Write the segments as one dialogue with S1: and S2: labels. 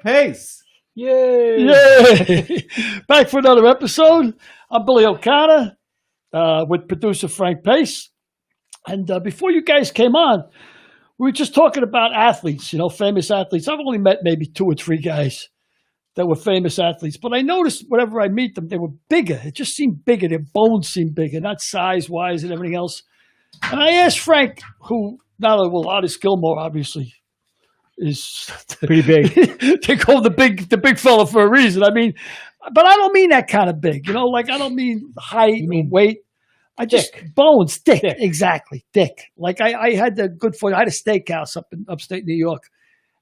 S1: Pace.
S2: Yay!
S3: Yay! Back for another episode. I'm Billy O'Connor with producer Frank Pace. And before you guys came on, we were just talking about athletes, famous athletes. I've only met maybe 2 or 3 guys that were famous athletes. But I noticed whenever I meet them, they were bigger. It just seemed bigger. Their bones seemed bigger, not size-wise and everything else. And I asked Frank, who, now that Artis Gilmore, obviously, is
S2: pretty big.
S3: They call him the big fella for a reason. I mean, but I don't mean that kind of big. Like I don't mean height,
S2: You mean
S3: weight. I just
S2: thick.
S3: bones, thick.
S2: Thick.
S3: Exactly, thick. Like I had the good fortune. I had a steakhouse up in upstate New York,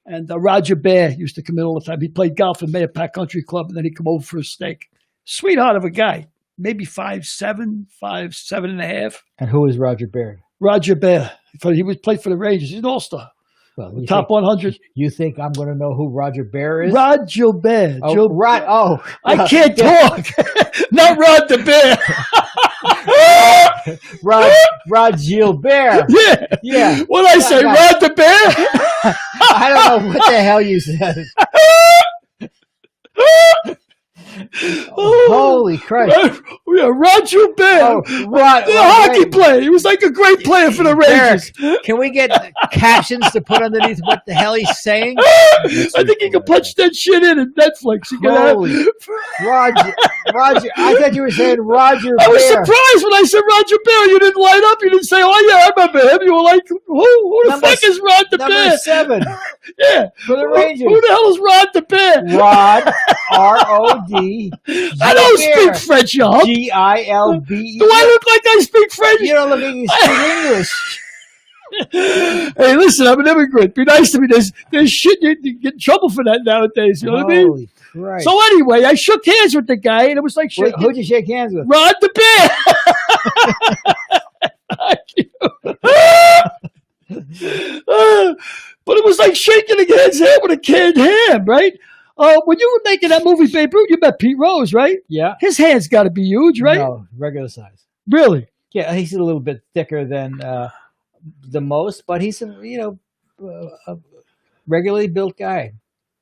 S3: and Roger Bear used to come in all the time. He played golf in Mayapack Country Club, and then he'd come over for a steak. Sweetheart of a guy, maybe 5'7", 5'7.5".
S2: And who is Roger Baird?
S3: Roger Bear. He was played for the Rangers. He's an all-star.
S2: Well,
S3: Top 100.
S2: You think I'm going to know who Roger Bear is?
S3: Roger Bear.
S2: Oh, Rod. Oh,
S3: I can't talk. Not Rod the Bear.
S2: Rod Gilbert.
S3: Yeah.
S2: Yeah.
S3: What I say, Rod the Bear?
S2: I don't know what the hell you said. Holy Christ.
S3: Yeah, Roger Bear.
S2: Oh, Rod,
S3: the hockey player. He was like a great player for the Rangers.
S2: Can we get captions to put underneath what the hell he's saying?
S3: I think you can punch that shit in at Netflix. You can
S2: Holy Roger. I thought you were saying Roger
S3: I was
S2: Bear.
S3: surprised when I said Roger Bear. You didn't light up. You didn't say, "Oh yeah, I remember him." You were like, "Who the fuck is Rod the
S2: Number
S3: Bear?"
S2: 7
S3: Yeah,
S2: for the Rangers.
S3: Who the hell is Rod the Bear?
S2: Rod, R-O-D.
S3: I don't speak French, y'all.
S2: G-I-L-B-E.
S3: Do I look like I speak French?
S2: You don't look like you speak English.
S3: Hey, listen, I'm an immigrant. Be nice to me. There's shit you get in trouble for that nowadays. You know what I mean?
S2: Holy Christ.
S3: So anyway, I shook hands with the guy, and it was like shaking.
S2: Who'd you shake hands with?
S3: Rod the Bear. But it was like shaking a guy's hand with a canned ham, right? When you were making that movie, Babe Ruth, you met Pete Rose, right?
S2: Yeah.
S3: His hand's got to be huge, right?
S2: No, regular size.
S3: Really?
S2: Yeah, he's a little bit thicker than the most, but he's a a regularly built guy.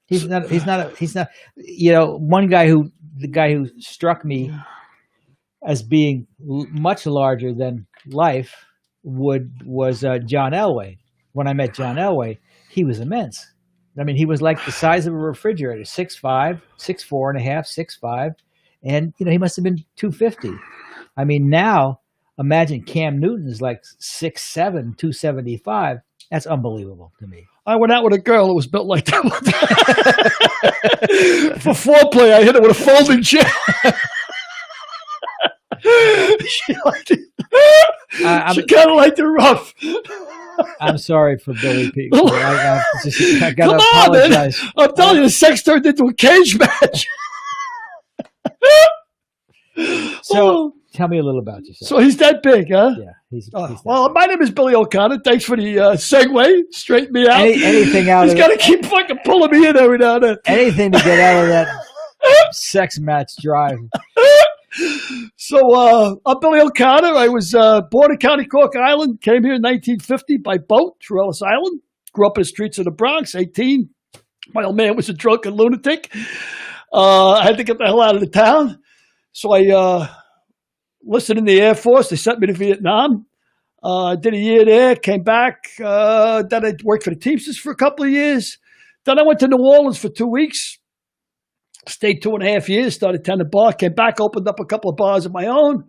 S2: He's not. One guy the guy who struck me as being much larger than life was John Elway. When I met John Elway, he was immense. I mean, he was like the size of a refrigerator, 6'5", 6'4.5", 6'5", and he must have been 250. I mean, now imagine Cam Newton is like 6'7", 275. That's unbelievable to me.
S3: I went out with a girl who was built like that. For foreplay, I hit her with a folding chair. She kind of liked it rough.
S2: I'm sorry for Billy Pete. I got to
S3: Come on,
S2: apologize.
S3: man. I'm telling you, the sex turned into a cage match.
S2: So, tell me a little about yourself.
S3: So he's that big, huh?
S2: Yeah, he's
S3: well, my name is Billy O'Connor. Thanks for the segue. Straighten me out.
S2: Anything out
S3: He's got to keep fucking pulling me in every now and then.
S2: Anything to get out of that sex match drive.
S3: So I'm Billy O'Connor. I was born in County Cork Island. Came here in 1950 by boat through Ellis Island. Grew up in the streets of the Bronx, 18. My old man was a drunken lunatic. I had to get the hell out of the town. So I enlisted in the Air Force. They sent me to Vietnam. I did a year there, came back. Then I worked for the Teamsters for a couple of years. Then I went to New Orleans for 2 weeks. Stayed 2.5 years, started tending bar, came back, opened up a couple of bars of my own,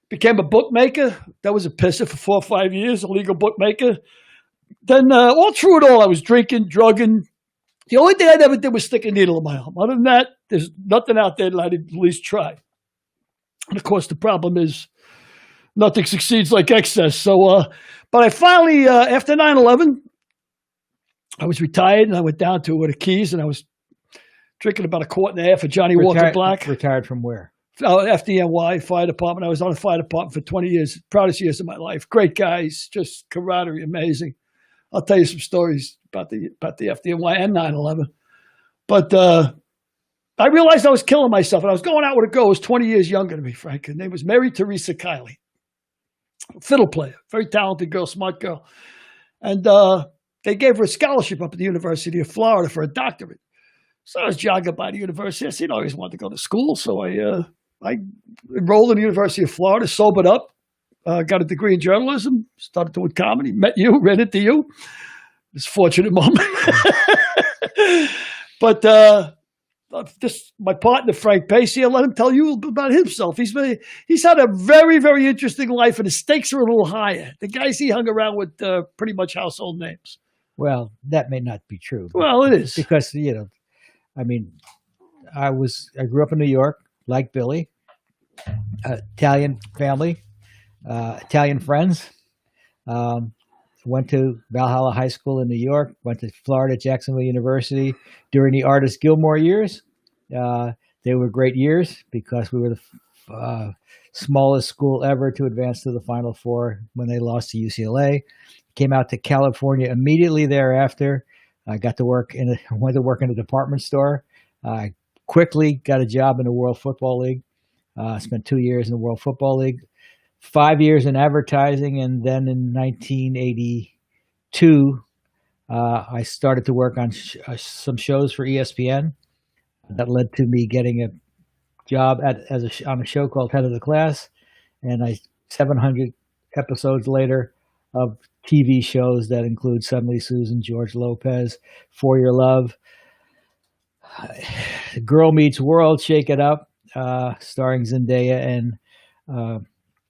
S3: became a bookmaker. That was a pisser for 4 or 5 years, a legal bookmaker. Then all through it all, I was drinking, drugging. The only thing I never did was stick a needle in my arm. Other than that, there's nothing out there that I didn't at least try. And of course, the problem is nothing succeeds like excess. So, but I finally, after 9/11, I was retired and I went down to the Keys and I was drinking about 1.5 quarts of Johnny Walker Black.
S2: Retired from where?
S3: FDNY, fire department. I was on the fire department for 20 years. Proudest years of my life. Great guys, just camaraderie, amazing. I'll tell you some stories about the FDNY and 9/11. But I realized I was killing myself, and I was going out with a girl who was 20 years younger than me, Frank. Her name was Mary Teresa Kiley. Fiddle player, very talented girl, smart girl. And they gave her a scholarship up at the University of Florida for a doctorate. So I was jogging by the university. I said, I always wanted to go to school. So I enrolled in the University of Florida, sobered up, got a degree in journalism, started doing comedy, met you, ran into you. It's a fortunate moment. But this my partner, Frank Pacey, I'll let him tell you a little bit about himself. He's had a very, very interesting life, and his stakes are a little higher. The guys he hung around with pretty much household names.
S2: Well, that may not be true.
S3: Well, it is.
S2: Because, I mean, I grew up in New York, like Billy, Italian family, Italian friends. Went to Valhalla High School in New York, went to Florida Jacksonville University during the Artist Gilmore years. They were great years because we were the smallest school ever to advance to the Final Four when they lost to UCLA. Came out to California immediately thereafter. I went to work in a department store. I quickly got a job in the World Football League. Spent 2 years in the World Football League. 5 years in advertising, and then in 1982, I started to work on some shows for ESPN. That led to me getting a job on a show called Head of the Class, and 700 episodes later of TV shows that include Suddenly Susan, George Lopez, For Your Love, Girl Meets World, Shake It Up, starring Zendaya and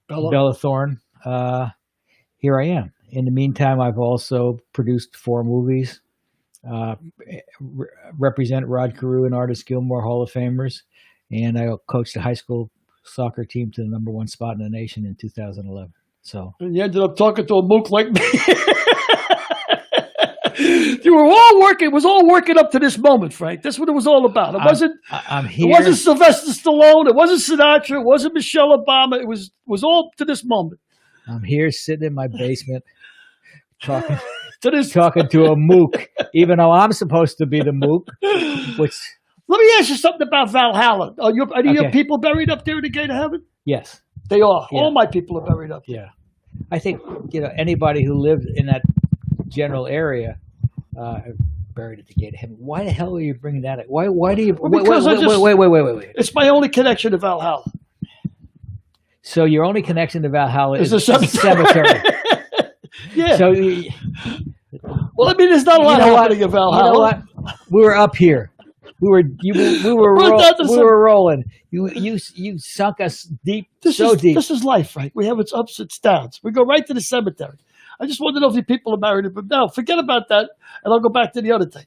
S2: Bella Thorne. Here I am. In the meantime, I've also produced 4 movies, represent Rod Carew and Artist Gilmore Hall of Famers, and I coached the high school soccer team to the #1 spot in the nation in 2011. So
S3: and you ended up talking to a Mook like me. You were all working. It was all working up to this moment, Frank. That's what it was all about. It wasn't.
S2: I'm here.
S3: It wasn't Sylvester Stallone. It wasn't Sinatra. It wasn't Michelle Obama. It was all to this moment.
S2: I'm here sitting in my basement talking to a Mook, even though I'm supposed to be the Mook. Which
S3: let me ask you something about Valhalla. Are your people buried up there in the gate of heaven?
S2: Yes,
S3: they are.
S2: Yeah.
S3: All my people are buried up there.
S2: Yeah, I think anybody who lived in that general area. Buried at the gate of heaven. Why the hell are you bringing that up? Why do you? Wait.
S3: It's my only connection to Valhalla.
S2: So your only connection to Valhalla is
S3: the
S2: cemetery.
S3: Yeah.
S2: So,
S3: well, I mean, there's not a lot happening in Valhalla.
S2: You know what? We were up here. We were rolling. You sunk us deep. Deep.
S3: This is life, right? We have its ups, its downs. We go right to the cemetery. I just want to know if the people are married. But no, forget about that. And I'll go back to the other thing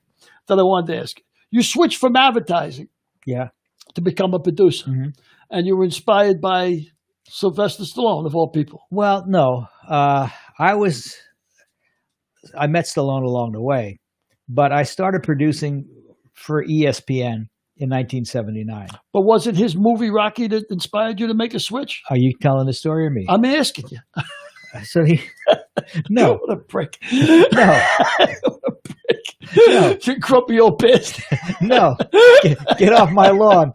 S3: that I wanted to ask you. You switched from advertising to become a producer. Mm-hmm. And you were inspired by Sylvester Stallone, of all people.
S2: Well, no. I met Stallone along the way. But I started producing for ESPN in 1979.
S3: But was it his movie Rocky that inspired you to make a switch?
S2: Are you telling the story or me?
S3: I'm asking you.
S2: So no.
S3: What a prick.
S2: No.
S3: What a prick.
S2: No.
S3: You grumpy old bitch.
S2: No. Get off my lawn.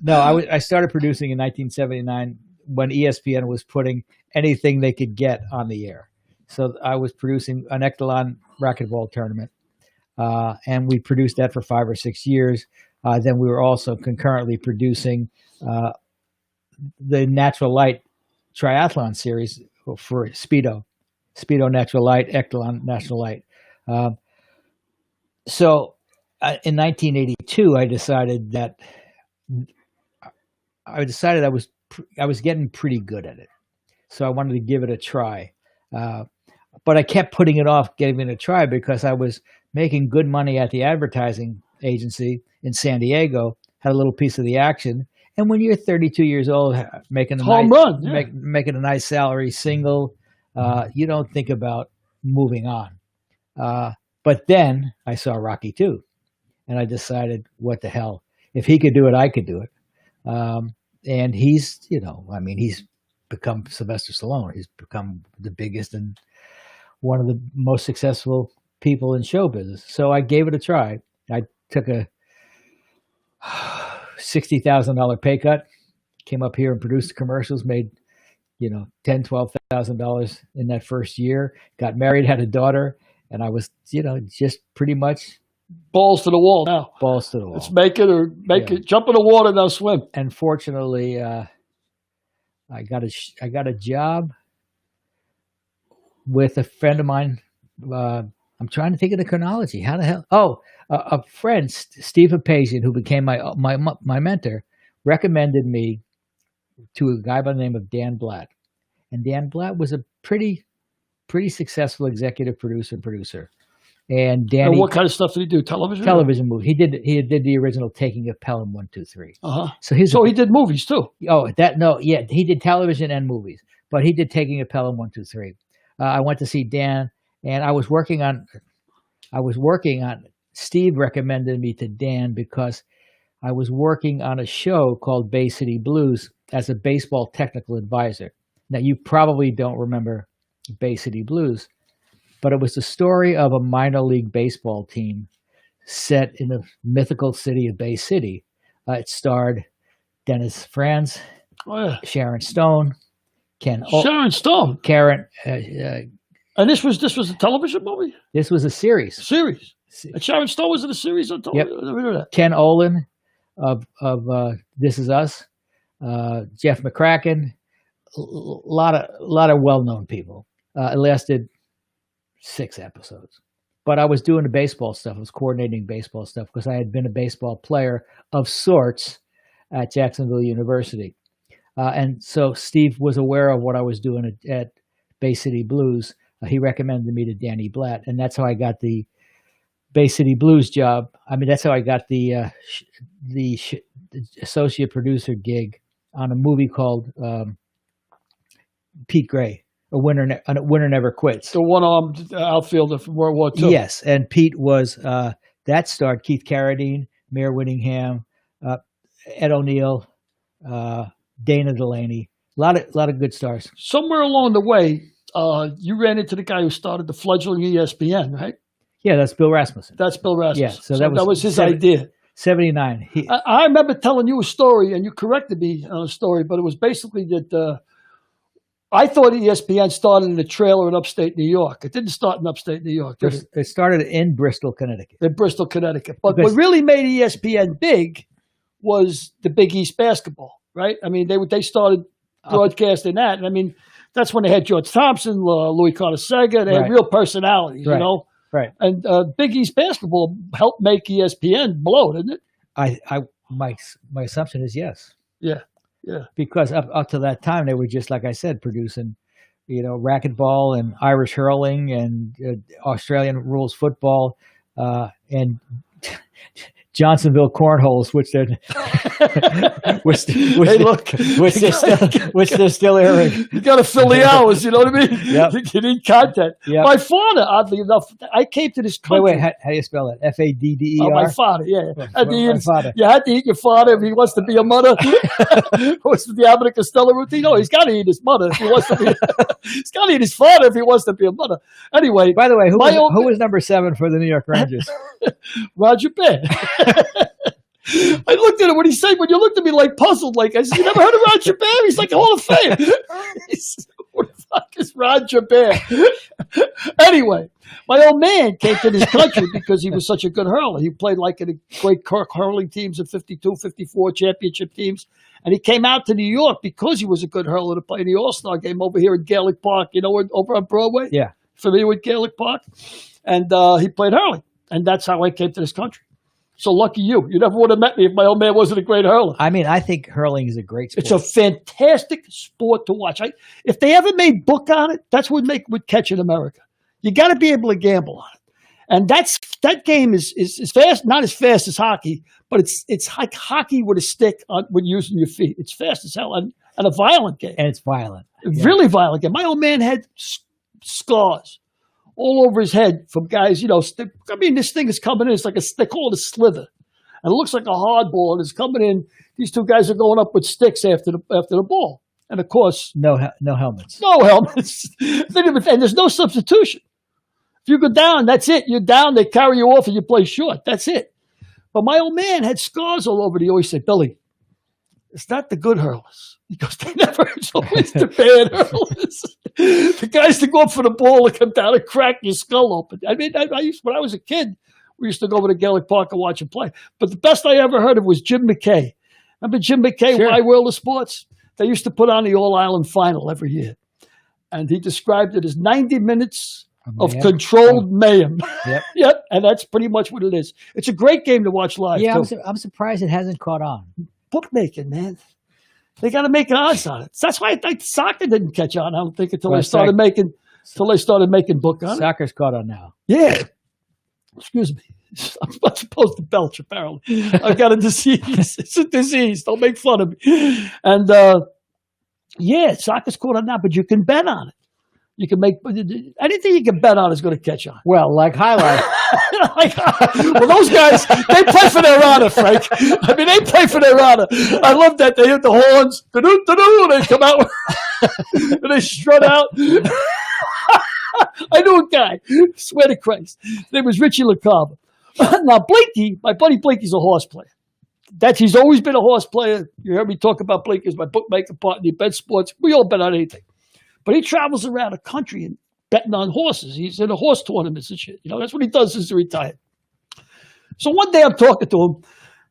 S2: No, I started producing in 1979 when ESPN was putting anything they could get on the air. So I was producing an Echelon racquetball tournament. And we produced that for 5 or 6 years. Then we were also concurrently producing the Natural Light triathlon series for Speedo Natural Light, Echelon Natural Light. So in 1982, I decided I was getting pretty good at it. So I wanted to give it a try. But I kept putting it off giving it a try because I was making good money at the advertising agency in San Diego, had a little piece of the action. And when you're 32 years old, making a nice salary, single, you don't think about moving on. But then I saw Rocky 2, and I decided, what the hell? If he could do it, I could do it. And he's become Sylvester Stallone. He's become the biggest and one of the most successful people in show business. So I gave it a try. I took a $60,000 pay cut, came up here and produced commercials, made, $10,000-$12,000 in that first year, got married, had a daughter, and I was, just pretty much
S3: balls to the wall now.
S2: Balls to the wall.
S3: Let's make it or make it. Jump in the water, now swim.
S2: And fortunately, I got a job with a friend of mine. I'm trying to think of the chronology. How the hell? Oh, a friend, Steve Papazian, who became my mentor, recommended me to a guy by the name of Dan Blatt. And Dan Blatt was a pretty successful executive producer. And Danny,
S3: And what kind of stuff did he do? Television
S2: movie. He did the original Taking of Pelham 1, 2, 3. So
S3: he did movies too.
S2: He did television and movies, but he did Taking of Pelham 1, 2, 3. I went to see Dan, and I was working on. Steve recommended me to Dan because I was working on a show called Bay City Blues as a baseball technical advisor. Now, you probably don't remember Bay City Blues, but it was the story of a minor league baseball team set in the mythical city of Bay City. It starred Dennis Franz, Sharon Stone,
S3: Sharon Stone,
S2: Karen.
S3: And this was a television movie.
S2: This was a series.
S3: And Sharon Stone was in a series on television.
S2: Yep.
S3: I never knew that.
S2: Ken Olin of This Is Us, Jeff McCracken, a lot of well-known people. It lasted 6 episodes, but I was doing the baseball stuff. I was coordinating baseball stuff because I had been a baseball player of sorts at Jacksonville University, and so Steve was aware of what I was doing at Bay City Blues. He recommended me to Danny Blatt, and that's how I got the Bay City Blues job. I mean, that's how I got the associate producer gig on a movie called Pete Gray, A Winner Never Quits.
S3: The one-armed outfielder from World War II.
S2: Yes, and Pete was that starred Keith Carradine, Mayor Whittingham, Ed O'Neill, Dana Delaney. A lot of good stars.
S3: Somewhere along the way, you ran into the guy who started the fledgling ESPN, right?
S2: Yeah, that's Bill Rasmussen.
S3: That's Bill Rasmussen.
S2: Yeah, so that was
S3: his idea.
S2: 79.
S3: I remember telling you a story, and you corrected me on a story, but it was basically that I thought ESPN started in a trailer in upstate New York. It didn't start in upstate New York.
S2: It started in Bristol, Connecticut.
S3: In Bristol, Connecticut. But what really made ESPN big was the Big East basketball, right? I mean, they started broadcasting that. And I mean, that's when they had George Thompson, Louis Carter Sega. They had real personalities, you know?
S2: Right.
S3: And Big East basketball helped make ESPN blow, didn't it?
S2: My assumption is yes.
S3: Yeah.
S2: Because up to that time, they were just, like I said, producing, racquetball and Irish hurling and Australian rules football and Johnsonville cornholes, which they're still airing.
S3: You got to fill the hours. You know what I mean?
S2: Yep.
S3: You need content.
S2: Yep.
S3: My father, oddly enough, I came to this country.
S2: Wait, how do you spell it? Fadder?
S3: Oh, my father, yeah.
S2: My father.
S3: You had to eat your father if he wants to be a mother. What's the Abbott and Costello routine? No, he's got to eat his mother if he wants to be. He's got to eat his father if he wants to be a mother. Anyway,
S2: by the way, who was number 7 for the New York Rangers?
S3: Roger Bear. I looked at him when he said, when you looked at me like puzzled, like I said, you never heard of Roger Bear? He's like a Hall of Fame. What the fuck is Roger Bear? Anyway, my old man came to this country because he was such a good hurler. He played like in the great Kirk hurling teams of 52, 54 championship teams. And he came out to New York because he was a good hurler to play in the All-Star game over here at Gaelic Park, over on Broadway.
S2: Yeah.
S3: Familiar with Gaelic Park? And he played hurling. And that's how I came to this country. So lucky you. You never would have met me if my old man wasn't a great hurler.
S2: I mean, I think hurling is a great sport.
S3: It's a fantastic sport to watch. If they ever made book on it, that's what would catch in America. You got to be able to gamble on it. And that game is fast, not as fast as hockey, but it's like hockey with a stick when using your feet. It's fast as hell and a violent game.
S2: And it's violent.
S3: Really violent game. My old man had scars all over his head from guys, this thing is coming in. It's like they call it a slither. And it looks like a hard ball. And it's coming in. These two guys are going up with sticks after the ball. And, of course.
S2: No helmets.
S3: No helmets. And there's no substitution. If you go down, that's it. You're down. They carry you off and you play short. That's it. But my old man had scars all over. He always said, Billy, it's not the good hurlers. He goes, it's always the bad hurlers. The guys that go up for the ball and come down and crack your skull open. I mean, when I was a kid, We used to go over to Gaelic Park and watch him play. But the best I ever heard of was Jim McKay. Remember Jim McKay,
S2: Sure.
S3: Wide World of Sports? They used to put on the All-Island Final every year. And he described it as 90 minutes of controlled mayhem.
S2: Yep.
S3: Yep, and that's pretty much what it is. It's a great game to watch live.
S2: Yeah,
S3: too.
S2: I'm surprised it hasn't caught on.
S3: Bookmaking, man. They got to make odds on it. That's why I think soccer didn't catch on. I don't think until
S2: Well,
S3: they started making book on it.
S2: Soccer's caught on now.
S3: Yeah. Excuse me. I'm not supposed to belch, apparently. I've got a disease. It's a disease. Don't make fun of me. And, yeah, soccer's caught on now, but you can bet on it. You can make anything you can bet on is going to catch on.
S2: Well, like highlight.
S3: Well, those guys, they play for their honor, Frank. I mean, they play for their honor. I love that. They hit the horns. And they come out and they strut out. I knew a guy, swear to Christ. His name was Richie LaCava. Now, Blinky, my buddy Blinky's a horse player. He's always been a horse player. You heard me talk about Blinky as my bookmaker partner. He bet sports. We all bet on anything. But he travels around the country and betting on horses. He's in a horse tournaments and shit. You know, that's what he does since he retired. So one day I'm talking to him,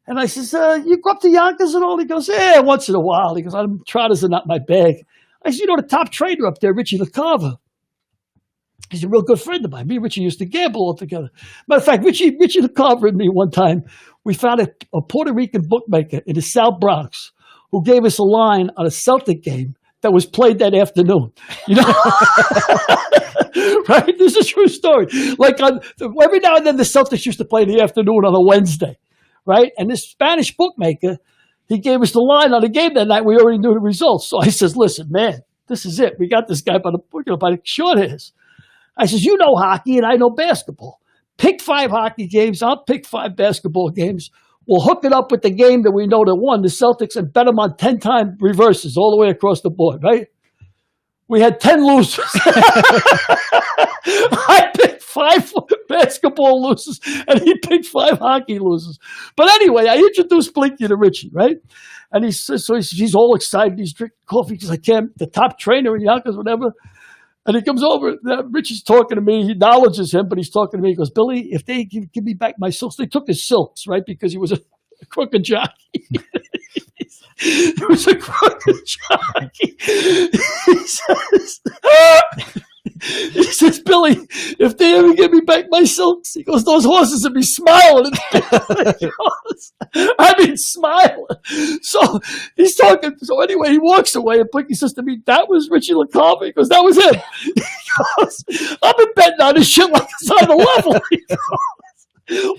S3: and I says, you go up to Yonkers and all? He goes, yeah, once in a while. He goes, trotters are not my bag. I said, you know, the top trader up there, Richie LaCava. He's a real good friend of mine. Me and Richie used to gamble all together. Matter of fact, Richie LaCava and me one time, we found a Puerto Rican bookmaker in the South Bronx who gave us a line on a Celtic game that was played that afternoon. You know? Right? This is a true story. Like every now and then the Celtics used to play in the afternoon on a Wednesday. Right? And this Spanish bookmaker, he gave us the line on the game that night. We already knew the results. So I says, listen, man, this is it. We got this guy by the short hairs. I says, you know hockey and I know basketball. Pick 5 hockey games. I'll pick 5 basketball games. We'll hook it up with the game that we know that won, the Celtics, and bet them on 10-time reverses all the way across the board, right? We had 10 losers. I picked 5 basketball losers, and he picked 5 hockey losers. But anyway, I introduced Blinky to Richie, right? And he's all excited. He's drinking coffee because the top trainer in Yonkers, whatever. And he comes over. Richie's talking to me. He acknowledges him, but he's talking to me. He goes, Billy, if they give me back my silks, they took his silks, right? Because he was a crooked jockey. He was a crooked jockey. He says, Billy, if they ever give me back my silks, he goes, those horses would be smiling. I mean, smiling. So he's talking. So anyway, he walks away, and Blinky says to me, that was Richie LaCava. He goes, that was him. He goes, I've been betting on this shit like it's on the level. He goes,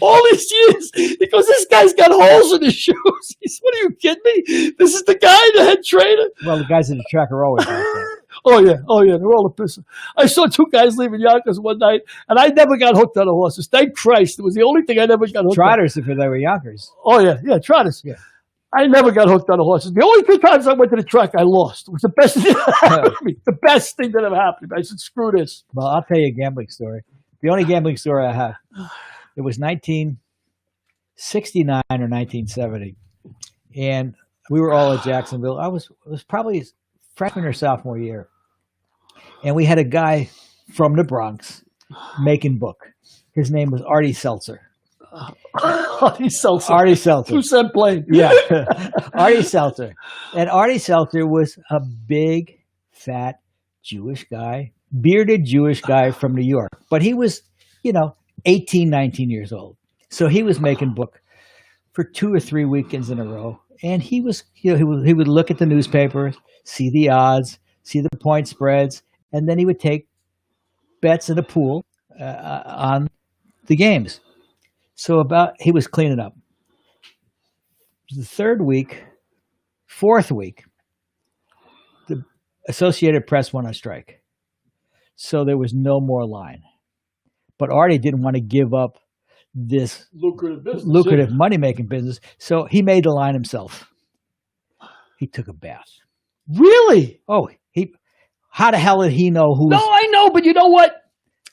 S3: all these years. He goes, this guy's got holes in his shoes. He says, what are you kidding me? This is the guy, the head trainer.
S2: Well, the guys in the track are always like that.
S3: Oh, yeah. They're all a pisser. I saw 2 guys leaving Yonkers one night, and I never got hooked on the horses. Thank Christ. It was the only thing I never got hooked
S2: Trotters, if they were Yonkers.
S3: on. Oh, yeah, trotters.
S2: Yeah.
S3: I never got hooked on the horses. The only 2 times I went to the track, I lost. It was the best thing that happened to me. The best thing that ever happened to me. I said, screw this.
S2: Well, I'll tell you a gambling story. The only gambling story I have, it was 1969 or 1970. And we were all at Jacksonville. It was probably freshman or sophomore year. And we had a guy from the Bronx making book. His name was Artie Seltzer.
S3: Artie Seltzer.
S2: 2-cent
S3: plane.
S2: Yeah. Artie Seltzer. And Artie Seltzer was a big, fat Jewish guy, bearded Jewish guy from New York. But he was, 18, 19 years old. So he was making book for 2 or 3 weekends in a row. And he was, he would look at the newspapers, see the odds, see the point spreads, and then he would take bets in a pool on the games. So he was cleaning up. The 4th week, the Associated Press went on strike. So there was no more line. But Artie didn't want to give up this lucrative money-making business, so he made the line himself. He took a bath.
S3: Really?
S2: Oh, how the hell did he know who?
S3: No, I know, but you know what?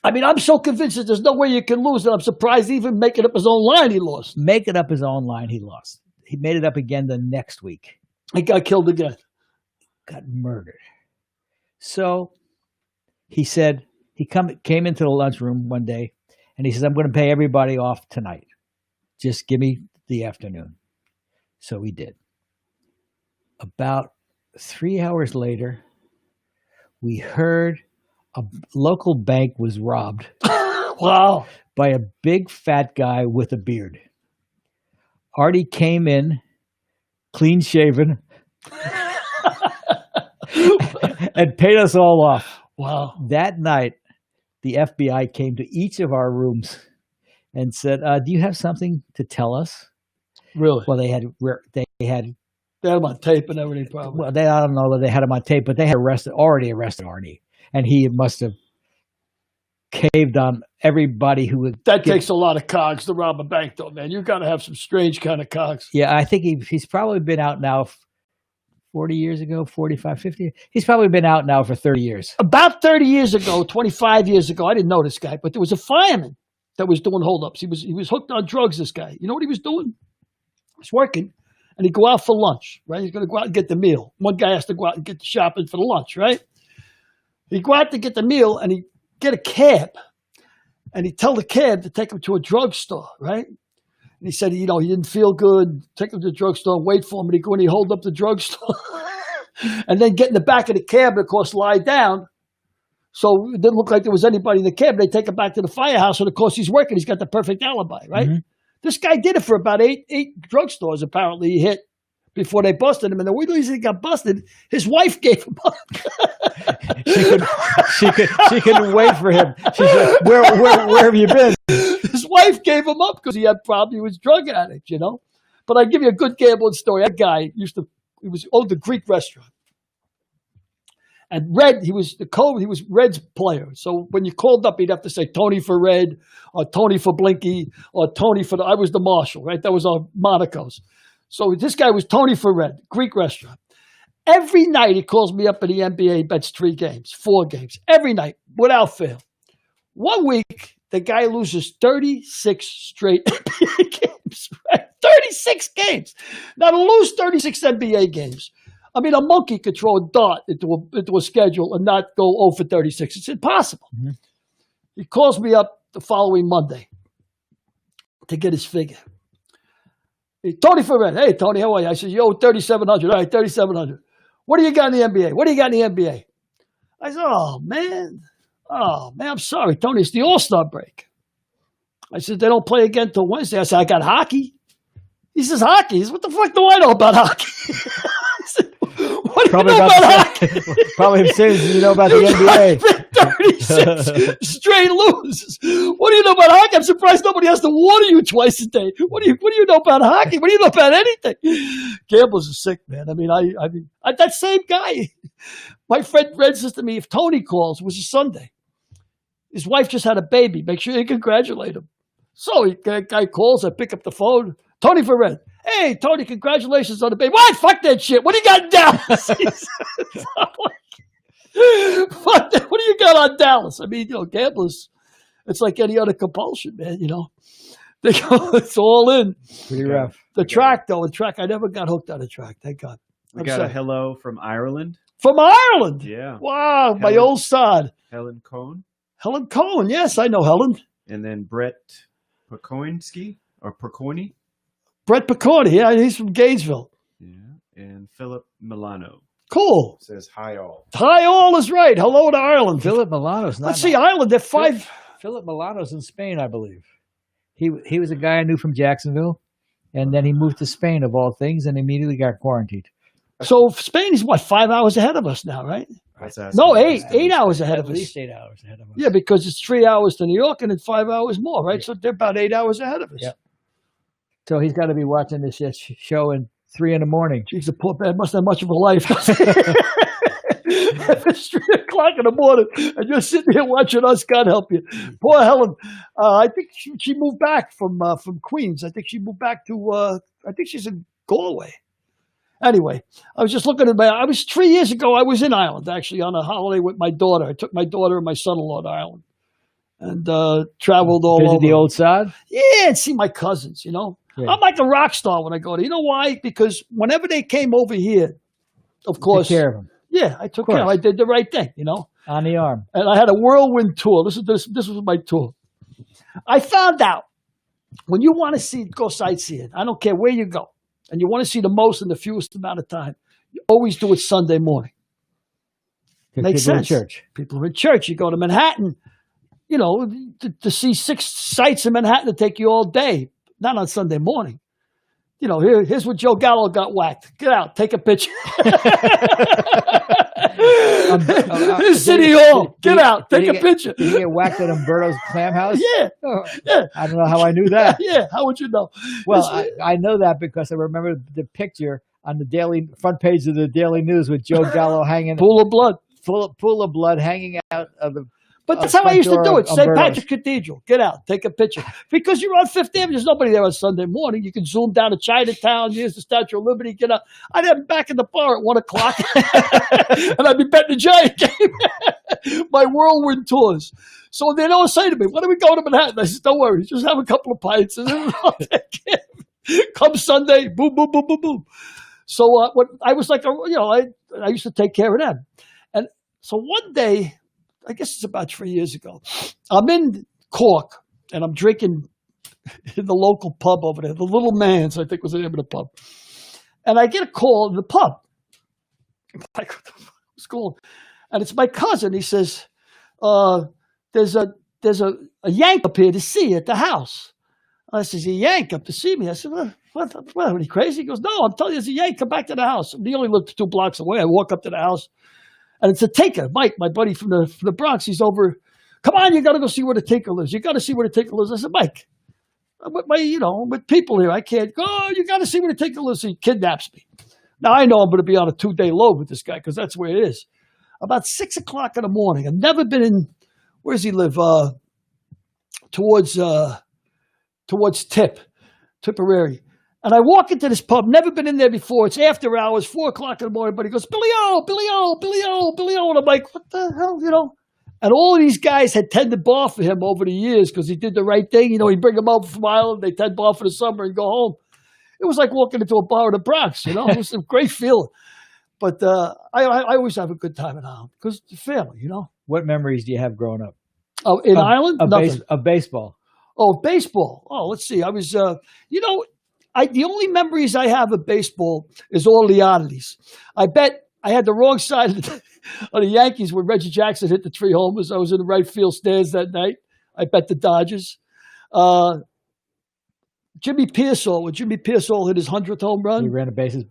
S3: I mean, I'm so convinced that there's no way you can lose that I'm surprised even making up his own line he lost.
S2: Making up his own line he lost. He made it up again the next week.
S3: He got killed again.
S2: Got murdered. So he said he came into the lunchroom one day, And he says, I'm going to pay everybody off tonight. Just give me the afternoon. So we did. About 3 hours later, we heard a local bank was robbed.
S3: Wow.
S2: By a big fat guy with a beard. Artie came in, clean shaven, and paid us all off.
S3: Wow.
S2: That night, the FBI came to each of our rooms and said, do you have something to tell us?
S3: Really?
S2: Well, they had
S3: They had him on tape and everything, probably.
S2: well, I don't know that they had him on tape, but they had already arrested Artie, and he must have caved on everybody who would.
S3: That takes a lot of cogs to rob a bank, though, man. You got to have some strange kind of cogs.
S2: Yeah, I think he's probably been out now 40 years ago, 45, 50. He's probably been out now for 30 years.
S3: About 30 years ago, 25 years ago, I didn't know this guy, but there was a fireman that was doing holdups. He was hooked on drugs, this guy. You know what he was doing? He was working, and he'd go out for lunch, right? He's going to go out and get the meal. One guy has to go out and get the shopping for the lunch, right? He'd go out to get the meal, and he'd get a cab, and he'd tell the cab to take him to a drugstore, right? And he said, he didn't feel good. Take him to the drugstore and wait for him. And he'd go and he'd hold up the drugstore and then get in the back of the cab and, of course, lie down. So it didn't look like there was anybody in the cab. They take him back to the firehouse. And, of course, he's working. He's got the perfect alibi, right? Mm-hmm. This guy did it for about eight drugstores, apparently, he hit before they busted him. And the reason he got busted, his wife gave him up.
S2: she couldn't wait for him. She said, where have you been?
S3: His wife gave him up because he was a drug addict, But I give you a good gambling story. That guy owned the Greek restaurant. And Red, he was Red's player. So when you called up, he'd have to say Tony for Red, or Tony for Blinky, or Tony for I was the marshal, right? That was our monikers. So this guy was Tony for Red, Greek restaurant. Every night he calls me up in the NBA, bets 3 games, 4 games, every night, without fail. 1 week, the guy loses 36 straight NBA games, right? 36 games. Now to lose 36 NBA games, I mean, a monkey could throw a dart into a schedule and not go 0 for 36. It's impossible. Mm-hmm. He calls me up the following Monday to get his figure. Hey, Tony for Red. Hey, Tony, how are you? I said, you owe 3,700. All right, 3,700. What do you got in the NBA? What do you got in the NBA? I said, oh, man, I'm sorry, Tony. It's the All-Star break. I said, they don't play again till Wednesday. I said, I got hockey. He says, hockey? He says, what the fuck do I know about hockey? I said, what do you know about hockey?
S2: Probably the same as you know about the NBA.
S3: 36 straight loses. What do you know about hockey? I'm surprised nobody has to water you twice a day. What do you know about hockey? What do you know about anything? Gamblers are sick, man. I mean, that same guy. My friend Red says to me, if Tony calls, it was a Sunday. His wife just had a baby. Make sure you congratulate him. So that guy calls. I pick up the phone. Tony for Red. Hey, Tony, congratulations on the baby. What? Fuck that shit. What do you got in Dallas? Fuck that. What do you got on Dallas? I mean, gamblers, it's like any other compulsion, man, They go, it's all in.
S2: Pretty rough.
S3: The track, I never got hooked on a track. Thank God.
S1: We got a hello from Ireland.
S3: From Ireland?
S1: Yeah.
S3: Wow, my old sod.
S1: Helen Cohn.
S3: Helen Cohn, yes, I know Helen.
S1: And then Brett Pokoinski, or Perconi.
S3: Brett Picorni, yeah, he's from Gainesville.
S1: Yeah, and Philip Milano.
S3: Cool.
S1: Says hi all.
S3: Hi all is right. Hello to Ireland.
S2: Philip Milano's not.
S3: Let's see, Ireland, they're 5.
S2: Philip Milano's in Spain, I believe. He was a guy I knew from Jacksonville, and then he moved to Spain, of all things, and immediately got quarantined.
S3: So Spain is, 5 hours ahead of us now, right? No, 8 hours ahead of us.
S2: At least 8 hours ahead of us.
S3: Yeah, because it's 3 hours to New York and then 5 hours more, right? Yeah. So they're about 8 hours ahead of us.
S2: Yeah. So he's got to be watching this show at 3 a.m.
S3: Jeez, the poor man must have much of a life. If it's 3 o'clock in the morning and you're sitting here watching us, God help you. Poor Helen. I think she moved back from Queens. I think she moved back to, I think she's in Galway. Anyway, I was just looking at 3 years ago, I was in Ireland, actually, on a holiday with my daughter. I took my daughter and my son-in-law to Ireland and traveled all over.
S2: The old sod?
S3: Yeah, and see my cousins, Yeah. I'm like a rock star when I go there. You know why? Because whenever they came over here, of course.
S2: Take care of them.
S3: Yeah, I took care of them. I did the right thing,
S2: On the arm.
S3: And I had a whirlwind tour. This was my tour. I found out when you want to go sightseeing, I don't care where you go, and you want to see the most in the fewest amount of time, you always do it Sunday morning. Makes sense.
S2: Church.
S3: People are in church. You go to Manhattan, you know, to see 6 sites in Manhattan to take you all day, not on Sunday morning. You know, here's where Joe Gallo got whacked. Get out, take a picture. City Hall, get out, take a picture.
S2: Did you get whacked at Umberto's Clam House?
S3: Yeah, yeah.
S2: I don't know how I knew that.
S3: Yeah, how would you know?
S2: Well, I know that because I remember the picture on the daily front page of the Daily News with Joe Gallo hanging
S3: pool of blood,
S2: pool of blood hanging out of the.
S3: But that's how I used to do it. St.
S2: Umberto's.
S3: Patrick's Cathedral. Get out, take a picture. Because you're on Fifth Avenue. There's nobody there on Sunday morning. You can zoom down to Chinatown. Here's the Statue of Liberty. Get out. I'd have him back in the bar at 1 o'clock, and I'd be betting the Giant game. My whirlwind tours. So they'd always say to me, "When are we going to Manhattan?" I said, "Don't worry, just have a couple of pints, and then I'll take care of it." Come Sunday, boom, boom, boom, boom, boom. So what I was like, I used to take care of them, and so one day. I guess it's about 3 years ago. I'm in Cork, and I'm drinking in the local pub over there, the Little Man's, I think was the name of the pub. And I get a call in the pub. I'm like, what the fuck is going on? And it's my cousin. He says, there's a Yank up here to see you at the house. I says, a Yank up to see me? I said, what, are you crazy? He goes, no, I'm telling you, there's a Yank. Come back to the house. And he only lived 2 blocks away. I walk up to the house. And it's a Tinker, Mike, my buddy from the Bronx. He's over. Come on, you got to go see where the Tinker lives. You got to see where the Tinker lives. I said, Mike, I'm with people here. I can't go. Oh, you got to see where the Tinker lives. He kidnaps me. Now I know I'm going to be on a 2-day load with this guy because that's where it is. About 6 o'clock in the morning. I've never been in. Where does he live? Towards Tipperary. And I walk into this pub, never been in there before. It's after hours, 4 o'clock in the morning. But he goes, Billy O, Billy O, Billy O, Billy O. And I'm like, what the hell, And all of these guys had tended bar for him over the years because he did the right thing. He'd bring them over from Ireland. They tend bar for the summer and go home. It was like walking into a bar in the Bronx, It was a great feeling. But I always have a good time in Ireland because the family,
S2: What memories do you have growing up?
S3: Oh, in Ireland? Nothing.
S2: Of baseball.
S3: Oh, baseball. Oh, let's see. I was, the only memories I have of baseball is all the oddities. I bet I had the wrong side of the Yankees when Reggie Jackson hit the 3 homers. I was in the right field stands that night. I bet the Dodgers. Jimmy Pearsall, when Jimmy Pearsall hit his 100th home run.
S2: He ran the bases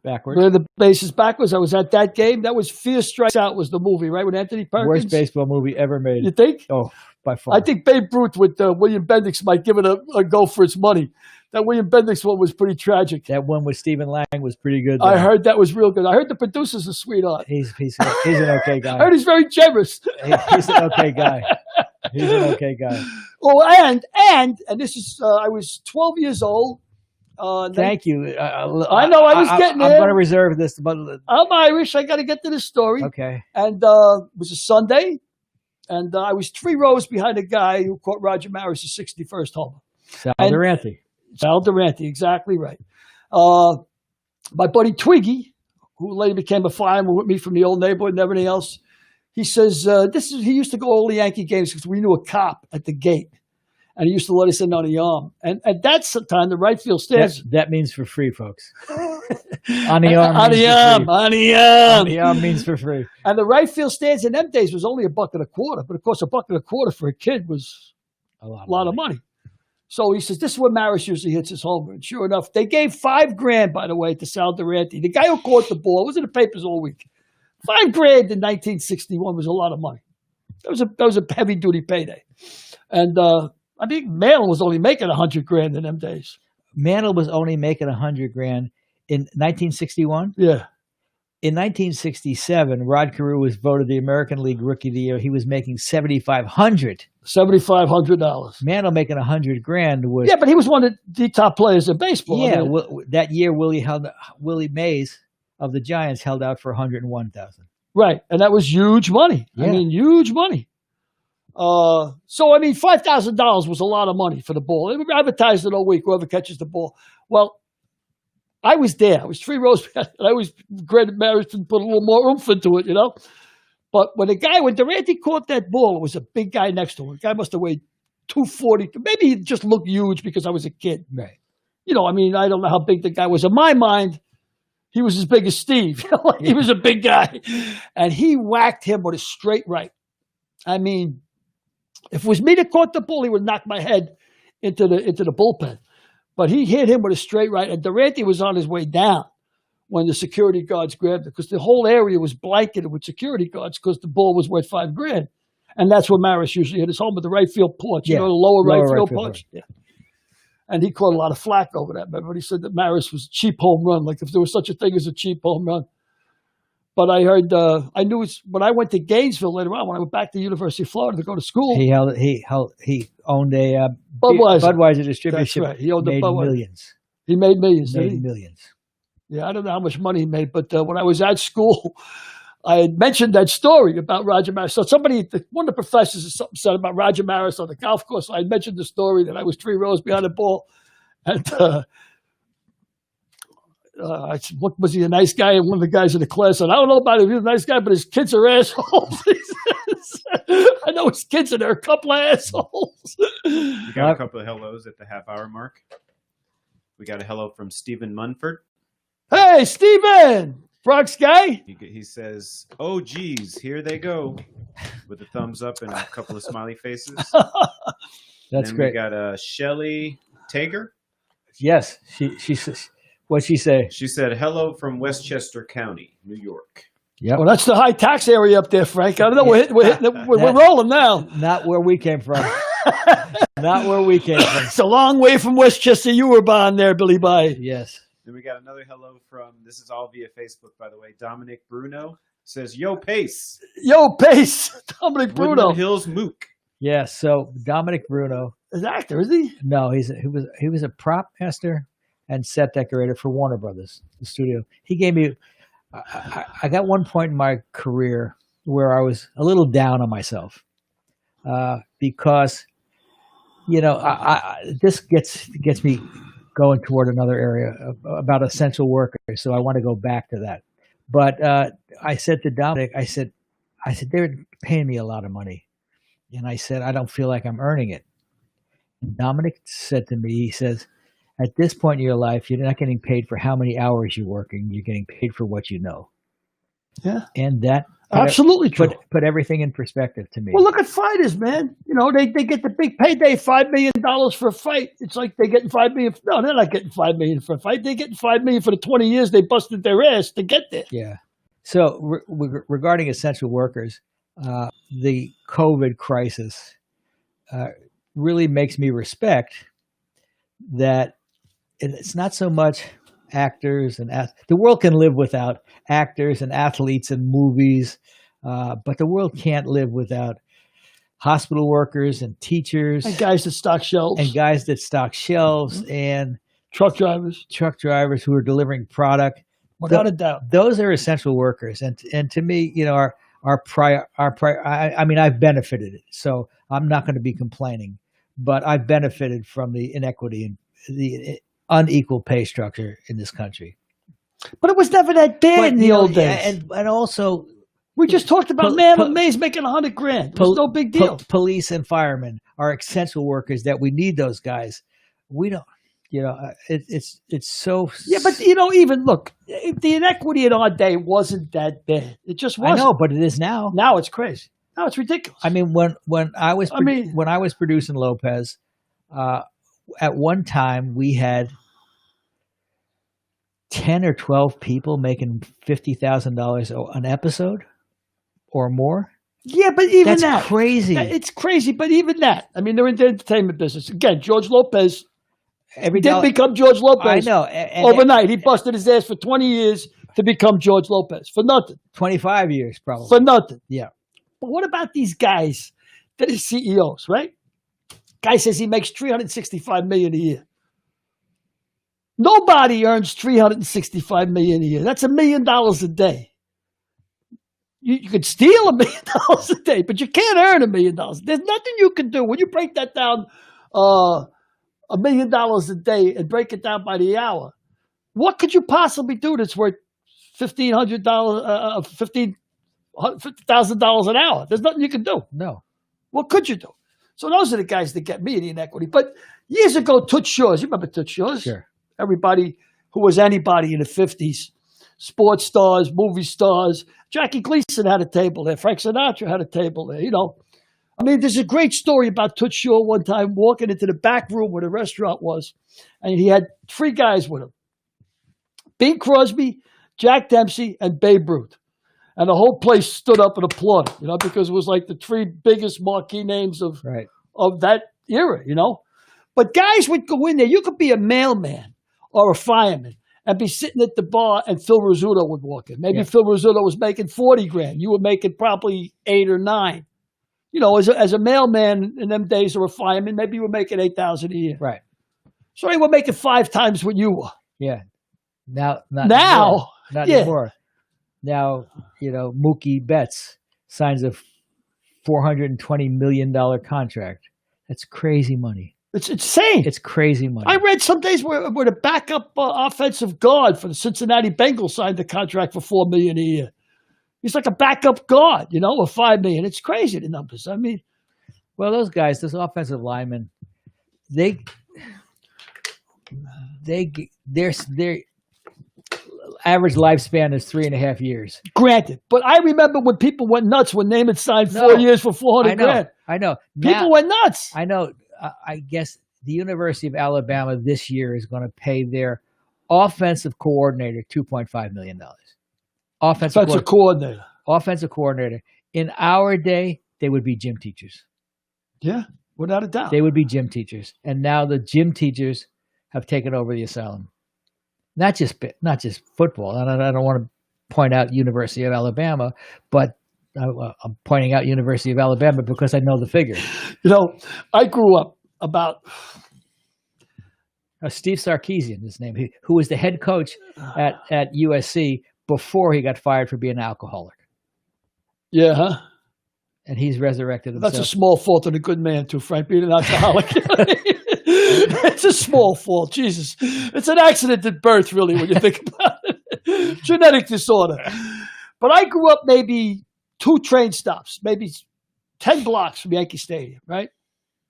S2: backwards.
S3: I was at that game. That was Fear Strikes Out was the movie, right, with Anthony Perkins?
S2: Worst baseball movie ever made.
S3: You think?
S2: Oh, by far.
S3: I think Babe Ruth with William Bendix might give it a go for its money. That William Bendix one was pretty tragic.
S2: That one with Stephen Lang was pretty good.
S3: I heard that was real good. I heard the producer's a sweetheart.
S2: He's an okay guy.
S3: I heard he's very generous.
S2: He's an okay guy. He's an okay guy.
S3: Oh, and this is I was 12 years old.
S2: Thank you.
S3: I know I was getting there.
S2: I'm going to reserve this. But
S3: I'm Irish. I got to get to this story.
S2: Okay.
S3: And it was a Sunday, and I was 3 rows behind a guy who caught Roger Maris' 61st homer. Sal Durante, exactly right. My buddy Twiggy, who later became a fireman with me from the old neighborhood and everything else, he says he used to go all the Yankee games because we knew a cop at the gate. And he used to let us in on the arm. And at that time, the right field stands.
S2: That means for free, folks. On the arm.
S3: On the arm.
S2: On the arm means for free.
S3: And the right field stands in them days was only $1.25. But of course, $1.25 for a kid was a lot of money. So he says, this is where Maris usually hits his homer. And sure enough, they gave $5,000, by the way, to Sal Durante. The guy who caught the ball was in the papers all week. $5,000 in 1961 was a lot of money. That was a heavy duty payday. And I think Mantle was only making $100,000 in them days.
S2: Mantle was only making $100,000 in 1961.
S3: Yeah.
S2: In 1967, Rod Carew was voted the American League Rookie of the Year. He was making $7,500.
S3: $7,500.
S2: Mantle making $100,000 was.
S3: Yeah, but he was one of the top players in baseball.
S2: Yeah, that year Willie Mays of the Giants held out for $101,000.
S3: Right, and that was huge money. Yeah. I mean, huge money. $5,000 was a lot of money for the ball. They advertised it all week, whoever catches the ball. Well, I was there. I was 3 rows behind, and I was granted Maris to put a little more oomph into it, But when Durante caught that ball, it was a big guy next to him. The guy must have weighed 240. Maybe he just looked huge because I was a kid.
S2: Right.
S3: You know, I mean, I don't know how big the guy was. In my mind, he was as big as Steve. He was a big guy. And he whacked him with a straight right. I mean, if it was me that caught the ball, he would knock my head into the bullpen. But he hit him with a straight right. And Durante was on his way down when the security guards grabbed it because the whole area was blanketed with security guards because the ball was worth $5,000. And that's where Maris usually hit his home with the right field porch, you know, the lower right field porch. Yeah. And he caught a lot of flack over that. Remember, he said that Maris was a cheap home run, like if there was such a thing as a cheap home run. But I heard, I knew when I went to Gainesville later on, when I went back to the University of Florida to go to school.
S2: He owned a
S3: Budweiser
S2: distributorship.
S3: That's right. He owned
S2: made
S3: Budweiser.
S2: Millions.
S3: He made millions.
S2: Made millions.
S3: Yeah, I don't know how much money he made, but when I was at school, I had mentioned that story about Roger Maris. So one of the professors said about Roger Maris on the golf course. I had mentioned the story that I was 3 rows behind the ball. And I said, what, was he a nice guy? And one of the guys in the class said, I don't know about him. He's a nice guy, but his kids are assholes. I know his kids are a couple of assholes.
S1: We got a couple of hellos at the half-hour mark. We got a hello from Stephen Munford.
S3: Hey, Stephen! Bronx guy?
S1: He says, oh, geez, here they go. With a thumbs up and a couple of smiley faces.
S2: That's great.
S1: We got Shelly Tager.
S2: Yes. She says, what'd she say?
S1: She said, hello from Westchester County, New York.
S2: Yep.
S3: Well, that's the high tax area up there, Frank. I don't know. We're rolling now.
S2: Not where we came from. Not where we came from.
S3: It's a long way from Westchester. You were born there, Billy Bye.
S2: Yes.
S1: Then we got another hello from, this is all via Facebook, by the way, Dominic Bruno. Says, yo, Pace.
S3: Yo, Pace. Dominic Bruno.
S1: Woodland Hills Mook.
S2: Yeah, so Dominic Bruno.
S3: Is an actor, is he?
S2: No, he was a prop master and set decorator for Warner Brothers, the studio. He gave me, I got one point in my career where I was a little down on myself because, you know, this gets me going toward another area about essential workers. So I want to go back to that. But I said to Dominic, I said, they're paying me a lot of money. And I said, I don't feel like I'm earning it. And Dominic said to me, he says, at this point in your life, you're not getting paid for how many hours you're working. You're getting paid for what you know. Yeah. And that
S3: absolutely true.
S2: Put everything in perspective to me.
S3: Well, look at fighters, man. You know, they get the big payday, $5 million for a fight. It's like they're getting $5 million. No, they're not getting $5 million for a fight. They're getting $5 million for the 20 years they busted their ass to get there.
S2: Yeah. So regarding essential workers, the COVID crisis really makes me respect that it's not so much actors and the world can live without actors and athletes and movies, but the world can't live without hospital workers and teachers
S3: and guys that stock shelves
S2: and
S3: truck drivers
S2: who are delivering product.
S3: Without a doubt,
S2: those are essential workers, and to me, you know, I mean, I've benefited, so I'm not going to be complaining, but I've benefited from the inequity and the unequal pay structure in this country.
S3: But it was never that bad in the old days.
S2: And also,
S3: we just talked about man Mays making $100,000. It was no big deal.
S2: Police and firemen are essential workers that we need those guys. We don't, you know, it's so.
S3: Yeah, but you know, even look, the inequity in our day wasn't that bad. It just wasn't.
S2: I know, but it is now.
S3: Now it's crazy. Now it's ridiculous.
S2: I mean, when I was producing Lopez, at one time we had 10 or 12 people making $50,000 an episode or more.
S3: Yeah, but even
S2: that's crazy.
S3: It's crazy, but even that. I mean, they're in the entertainment business. Again, George Lopez didn't become George Lopez.
S2: I know.
S3: Overnight. He busted his ass for 20 years to become George Lopez. For nothing.
S2: 25 years, probably.
S3: For nothing.
S2: Yeah.
S3: But what about these guys that are CEOs, right? Guy says he makes $365 million a year. Nobody earns $365 million a year. That's $1 million a day. You could steal $1 million a day, but you can't earn $1 million. There's nothing you can do. When you break that down, $1 million a day and break it down by the hour, what could you possibly do that's worth $50,000 an hour? There's nothing you can do.
S2: No.
S3: What could you do? So those are the guys that get me the inequity. But years ago, Toots Shores, you remember Toots Shores?
S2: Sure.
S3: Everybody who was anybody in the 50s, sports stars, movie stars. Jackie Gleason had a table there. Frank Sinatra had a table there, I mean, there's a great story about Toots Shore one time walking into the back room where the restaurant was, and he had 3 guys with him. Bing Crosby, Jack Dempsey, and Babe Ruth. And the whole place stood up and applauded, because it was like the 3 biggest marquee names of that era, But guys would go in there. You could be a mailman or a fireman and be sitting at the bar, and Phil Rizzuto would walk in. Maybe Phil Rizzuto was making $40,000. You were making probably 8 or 9. As a mailman in them days or a fireman, maybe you were making $8,000 a year.
S2: Right.
S3: So they were making 5 times what you were.
S2: Yeah. Now, not
S3: yeah.
S2: anymore. Now, Mookie Betts signs a $420 million contract. That's crazy money.
S3: It's insane.
S2: It's crazy money.
S3: I read some days where the backup offensive guard for the Cincinnati Bengals signed a contract for $4 million a year. He's like a backup guard, or $5 million. It's crazy, the numbers. I mean,
S2: well, those guys, those offensive linemen, their average lifespan is 3.5 years.
S3: Granted, but I remember when people went nuts when Namath signed 4 years for $400,000.
S2: I know.
S3: People went nuts.
S2: I know. I guess the University of Alabama this year is going to pay their offensive coordinator $2.5 million. Offensive coordinator. In our day, they would be gym teachers.
S3: Yeah, without a doubt.
S2: They would be gym teachers. And now the gym teachers have taken over the asylum. Not just football. And I don't want to point out University of Alabama, but I'm pointing out University of Alabama because I know the figure.
S3: I grew up about...
S2: Steve Sarkisian, his name, who was the head coach at USC before he got fired for being an alcoholic.
S3: Yeah, huh?
S2: And he's resurrected himself.
S3: That's a small fault in a good man, too, Frank, being an alcoholic. It's a small fault, Jesus. It's an accident at birth, really, when you think about it. Genetic disorder. But I grew up maybe 2 train stops, maybe 10 blocks from Yankee Stadium, right?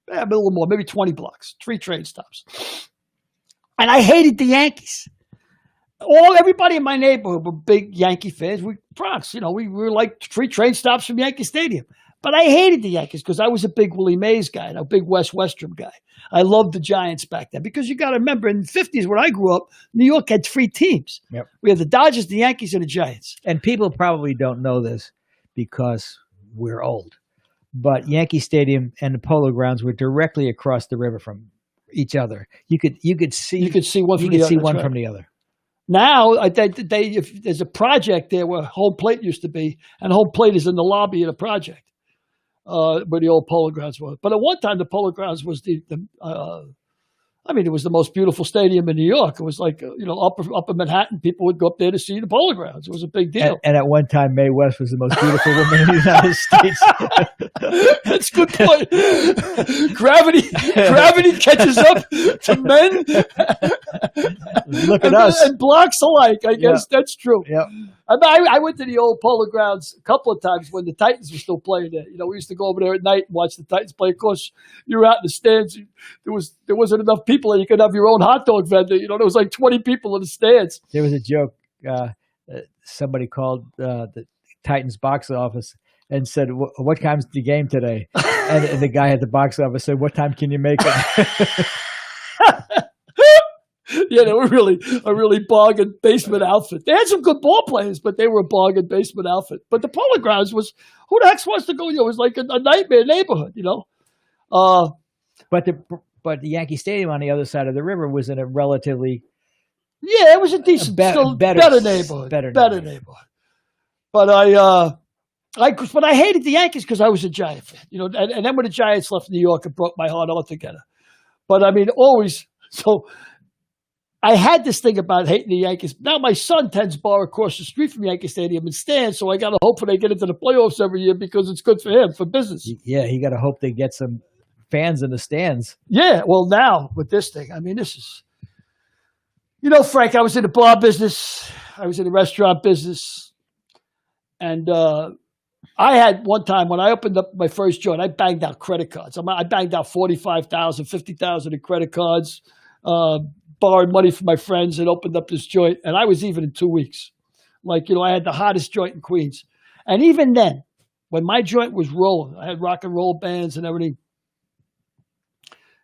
S3: A little more, maybe 20 blocks, 3 train stops. And I hated the Yankees. Everybody in my neighborhood were big Yankee fans. We Bronx, we were like 3 train stops from Yankee Stadium. But I hated the Yankees because I was a big Willie Mays guy and a big Wes Westrum guy. I loved the Giants back then because you got to remember in the 50s when I grew up, New York had 3 teams.
S2: Yep.
S3: We had the Dodgers, the Yankees, and the Giants.
S2: And people probably don't know this because we're old. But Yankee Stadium and the Polo Grounds were directly across the river from each other. You could see one from the other.
S3: Now, if there's a project there where home plate used to be, and home plate is in the lobby of the project, where the old Polo Grounds were. But at one time, the Polo Grounds was it was the most beautiful stadium in New York. It was like, upper Manhattan, people would go up there to see the Polo Grounds. It was a big deal.
S2: And at one time, Mae West was the most beautiful woman in the United States.
S3: That's a good point. Gravity catches up to men.
S2: Look at us.
S3: And blocks alike, I guess. Yeah. That's true.
S2: Yeah.
S3: I went to the old Polo Grounds a couple of times when the Titans were still playing there. We used to go over there at night and watch the Titans play. Of course, you were out in the stands. There wasn't enough people there. You could have your own hot dog vendor. There was like 20 people in the stands.
S2: There was a joke. Somebody called the Titans box office and said, "What time's the game today?" and the guy at the box office said, "What time can you make it?"
S3: Yeah, they were really a really bargain basement outfit. They had some good ball players, but they were a bargain basement outfit. But the Polo Grounds was, who the heck wants to go? It was like a nightmare neighborhood,
S2: But the Yankee Stadium on the other side of the river was in a relatively
S3: it was a decent, better neighborhood. Better neighborhood. But I hated the Yankees because I was a Giant fan, and then when the Giants left New York, it broke my heart altogether. But I mean, always so. I had this thing about hating the Yankees. Now my son tends bar across the street from Yankee Stadium and stands, so I got to hope they get into the playoffs every year because it's good for him, for business.
S2: Yeah, he got to hope they get some fans in the stands.
S3: Yeah, well, now with this thing, I mean, this is, Frank, I was in the bar business. I was in the restaurant business. And I had one time when I opened up my first joint, I banged out credit cards. I banged out 45,000, 50,000 in credit cards, borrowed money from my friends and opened up this joint. And I was even in 2 weeks. Like, I had the hottest joint in Queens. And even then, when my joint was rolling, I had rock and roll bands and everything.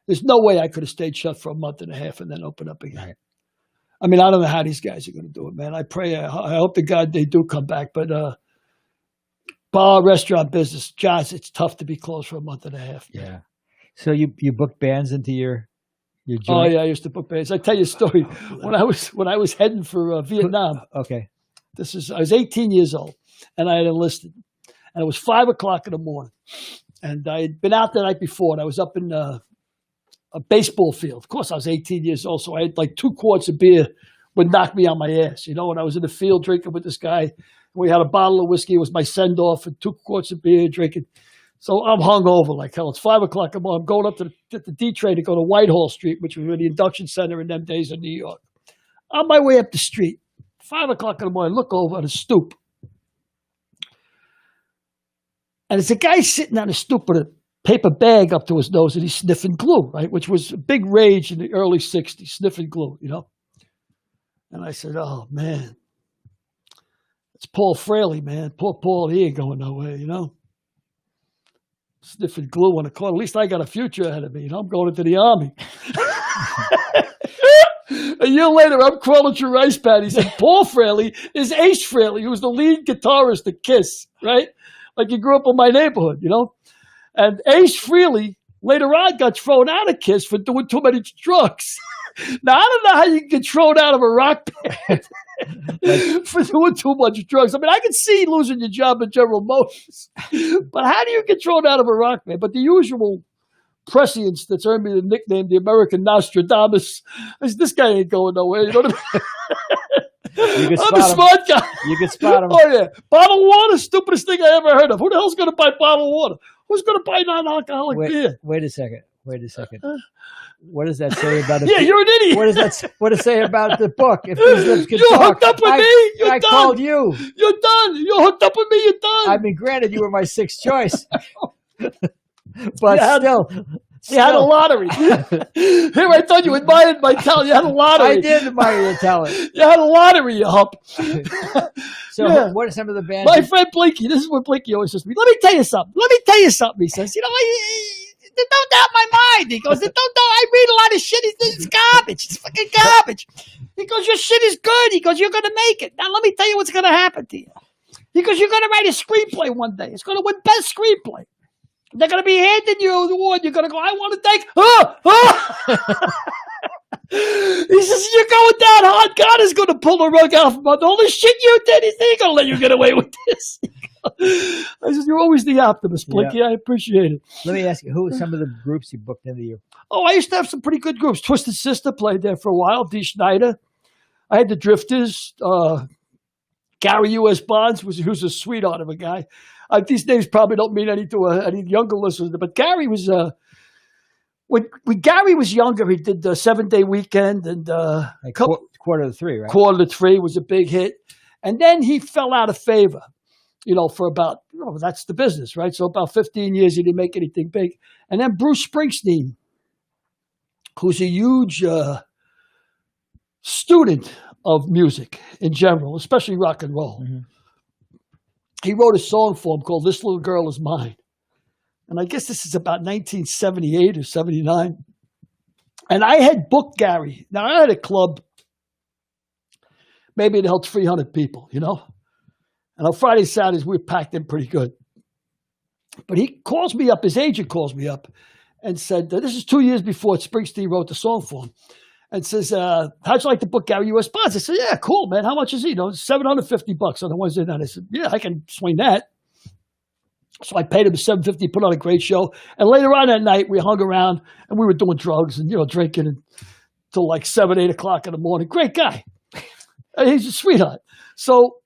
S3: There's no way I could have stayed shut for a month and a half and then open up again. Right. I mean, I don't know how these guys are going to do it, man. I pray, I hope to God they do come back. But bar, restaurant business, Josh, it's tough to be closed for a month and a half.
S2: Yeah. So you book bands into your joint?
S3: Oh yeah, I used to book bands. I tell you a story. When I was heading for Vietnam.
S2: Okay.
S3: I was 18 years old, and I had enlisted, and it was 5 o'clock in the morning, and I had been out the night before, and I was up in a baseball field. Of course, I was 18 years old, so I had like 2 quarts of beer would knock me on my ass. When I was in the field drinking with this guy, we had a bottle of whiskey. It was my send-off, and 2 quarts of beer drinking. So I'm hungover like hell. It's 5 o'clock in the morning. I'm going up to the D train to go to Whitehall Street, which was the induction center in them days in New York. On my way up the street, 5 o'clock in the morning, look over at a stoop. And it's a guy sitting on a stoop with a paper bag up to his nose, and he's sniffing glue, right? Which was a big rage in the early 60s, sniffing glue, And I said, oh, man. It's Paul Fraley, man. Poor Paul, he ain't going nowhere, Sniffing glue on the corner. At least I got a future ahead of me. I'm going into the Army. A year later, I'm crawling through rice paddies, and Paul Fraley is Ace Frehley, who was the lead guitarist of Kiss, right? Like he grew up in my neighborhood, And Ace Frehley later on got thrown out of Kiss for doing too many drugs. Now, I don't know how you can get thrown out of a rock band for doing too much drugs. I mean, I can see losing your job at General Motors, but how do you get thrown out of a rock band? But the usual prescience that's earned me the nickname, the American Nostradamus, is this guy ain't going nowhere. You know what I mean? I'm a smart guy.
S2: You can spot him.
S3: Oh, yeah. Bottled water, stupidest thing I ever heard of. Who the hell's going to buy bottled water? Who's going to buy non-alcoholic beer?
S2: Wait a second. What does that say about
S3: it? Yeah, you're an idiot.
S2: What does it say about the book? If these lips could
S3: you're
S2: talk,
S3: hooked up with me. You're done.
S2: Called you.
S3: You're done. You're hooked up with me. You're done.
S2: I mean, granted, you were my 6th choice. But
S3: you had a lottery. Here, I thought you admired my talent. You had a lottery.
S2: I did admire your talent.
S3: You had a lottery, you hump.
S2: So what are some of the bands?
S3: My friend Blinky, this is what Blinky always says to me. Let me tell you something. He says, don't doubt my mind. He goes, I read a lot of shit. It's garbage. It's fucking garbage. He goes, your shit is good. He goes, you're going to make it. Now, let me tell you what's going to happen to you. He goes, you're going to write a screenplay one day. It's going to win best screenplay. They're going to be handing you the award. You're going to go, I want to thank. He says, you're going down hard. God is going to pull the rug out from under all the shit you did. He ain't going to let you get away with this. I said, you're always the optimist, Blinky. Yeah. I appreciate it.
S2: Let me ask you, who are some of the groups you booked into you?
S3: Oh, I used to have some pretty good groups. Twisted Sister played there for a while. Dee Schneider. I had the Drifters. Gary U.S. Bonds, who's a sweetheart of a guy. These names probably don't mean any to any younger listeners, but Gary was when Gary was younger, he did the 7-Day Weekend and
S2: Quarter to Three, right?
S3: Quarter to Three was a big hit, and then he fell out of favor. For about that's the business, right? So about 15 years he didn't make anything big, and then Bruce Springsteen, who's a huge student of music in general, especially rock and roll. Mm-hmm. He wrote a song for him called This Little Girl Is Mine. And I guess this is about 1978 or 79. And I had booked Gary. Now, I had a club. Maybe it held 300 people, And on Friday, Saturdays, we were packed in pretty good. But he calls me up, his agent calls me up and said, this is 2 years before Springsteen wrote the song for him. And says, how'd you like to book Gary U.S. Bonds? I said, yeah, cool, man. How much is he? $750 on a Wednesday night. I said, yeah, I can swing that. So I paid him $750, put on a great show. And later on that night, we hung around and we were doing drugs and, drinking until like 7, 8 o'clock in the morning. Great guy. He's a sweetheart. So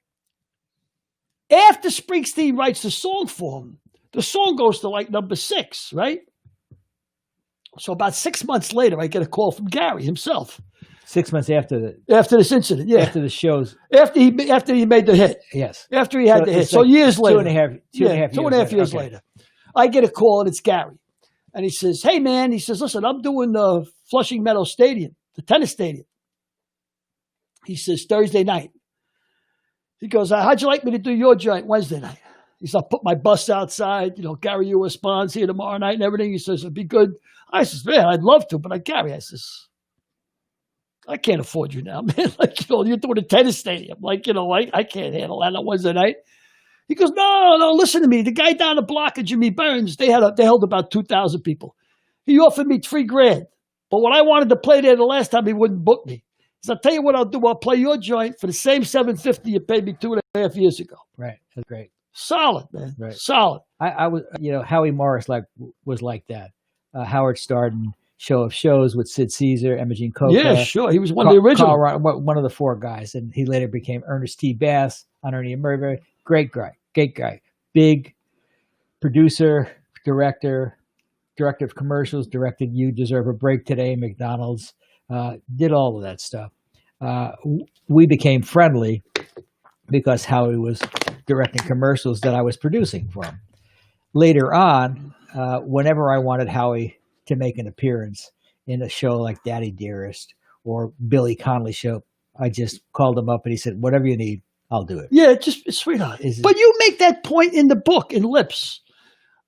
S3: after Springsteen writes the song for him, the song goes to like number 6, right? So about 6 months later, I get a call from Gary himself.
S2: 6 months after
S3: this incident. Yeah,
S2: after the shows.
S3: after he made the hit.
S2: Yes.
S3: After he had the hit.
S2: it's
S3: So
S2: like
S3: years later.
S2: 2.5 years
S3: later. I get a call, and it's Gary. And he says, hey, man, he says, listen, I'm doing Flushing Meadows Stadium, the tennis stadium. He says, Thursday night. He goes, how'd you like me to do your joint Wednesday night? He says, I'll put my bus outside. Gary, you responds here tomorrow night and everything. He says, it'd be good. I says, man, I'd love to. But Gary, I says, I can't afford you now, man. You're doing a tennis stadium. I can't handle that on Wednesday night. He goes, no, listen to me. The guy down the block of Jimmy Burns, they held about 2,000 people. He offered me $3,000. But when I wanted to play there the last time, he wouldn't book me. He said, I'll tell you what I'll do. I'll play your joint for the same $750 you paid me 2.5 years ago.
S2: Right. That's great.
S3: Solid, man.
S2: Right.
S3: Solid.
S2: I was, Howie Morris was like that. Howard Starden, Show of Shows with Sid Caesar, Imogene Coca.
S3: Yeah, sure. He was one of the original.
S2: One of the four guys. And he later became Ernest T. Bass on Ernie and Murray. Great guy. Big producer, director of commercials, directed You Deserve a Break Today, McDonald's, did all of that stuff. We became friendly because Howie was directing commercials that I was producing from. Later on, whenever I wanted Howie to make an appearance in a show like Daddy Dearest or Billy Connolly show, I just called him up and he said, whatever you need, I'll do it.
S3: Yeah, just sweetheart. But you make that point in the book, in Lips.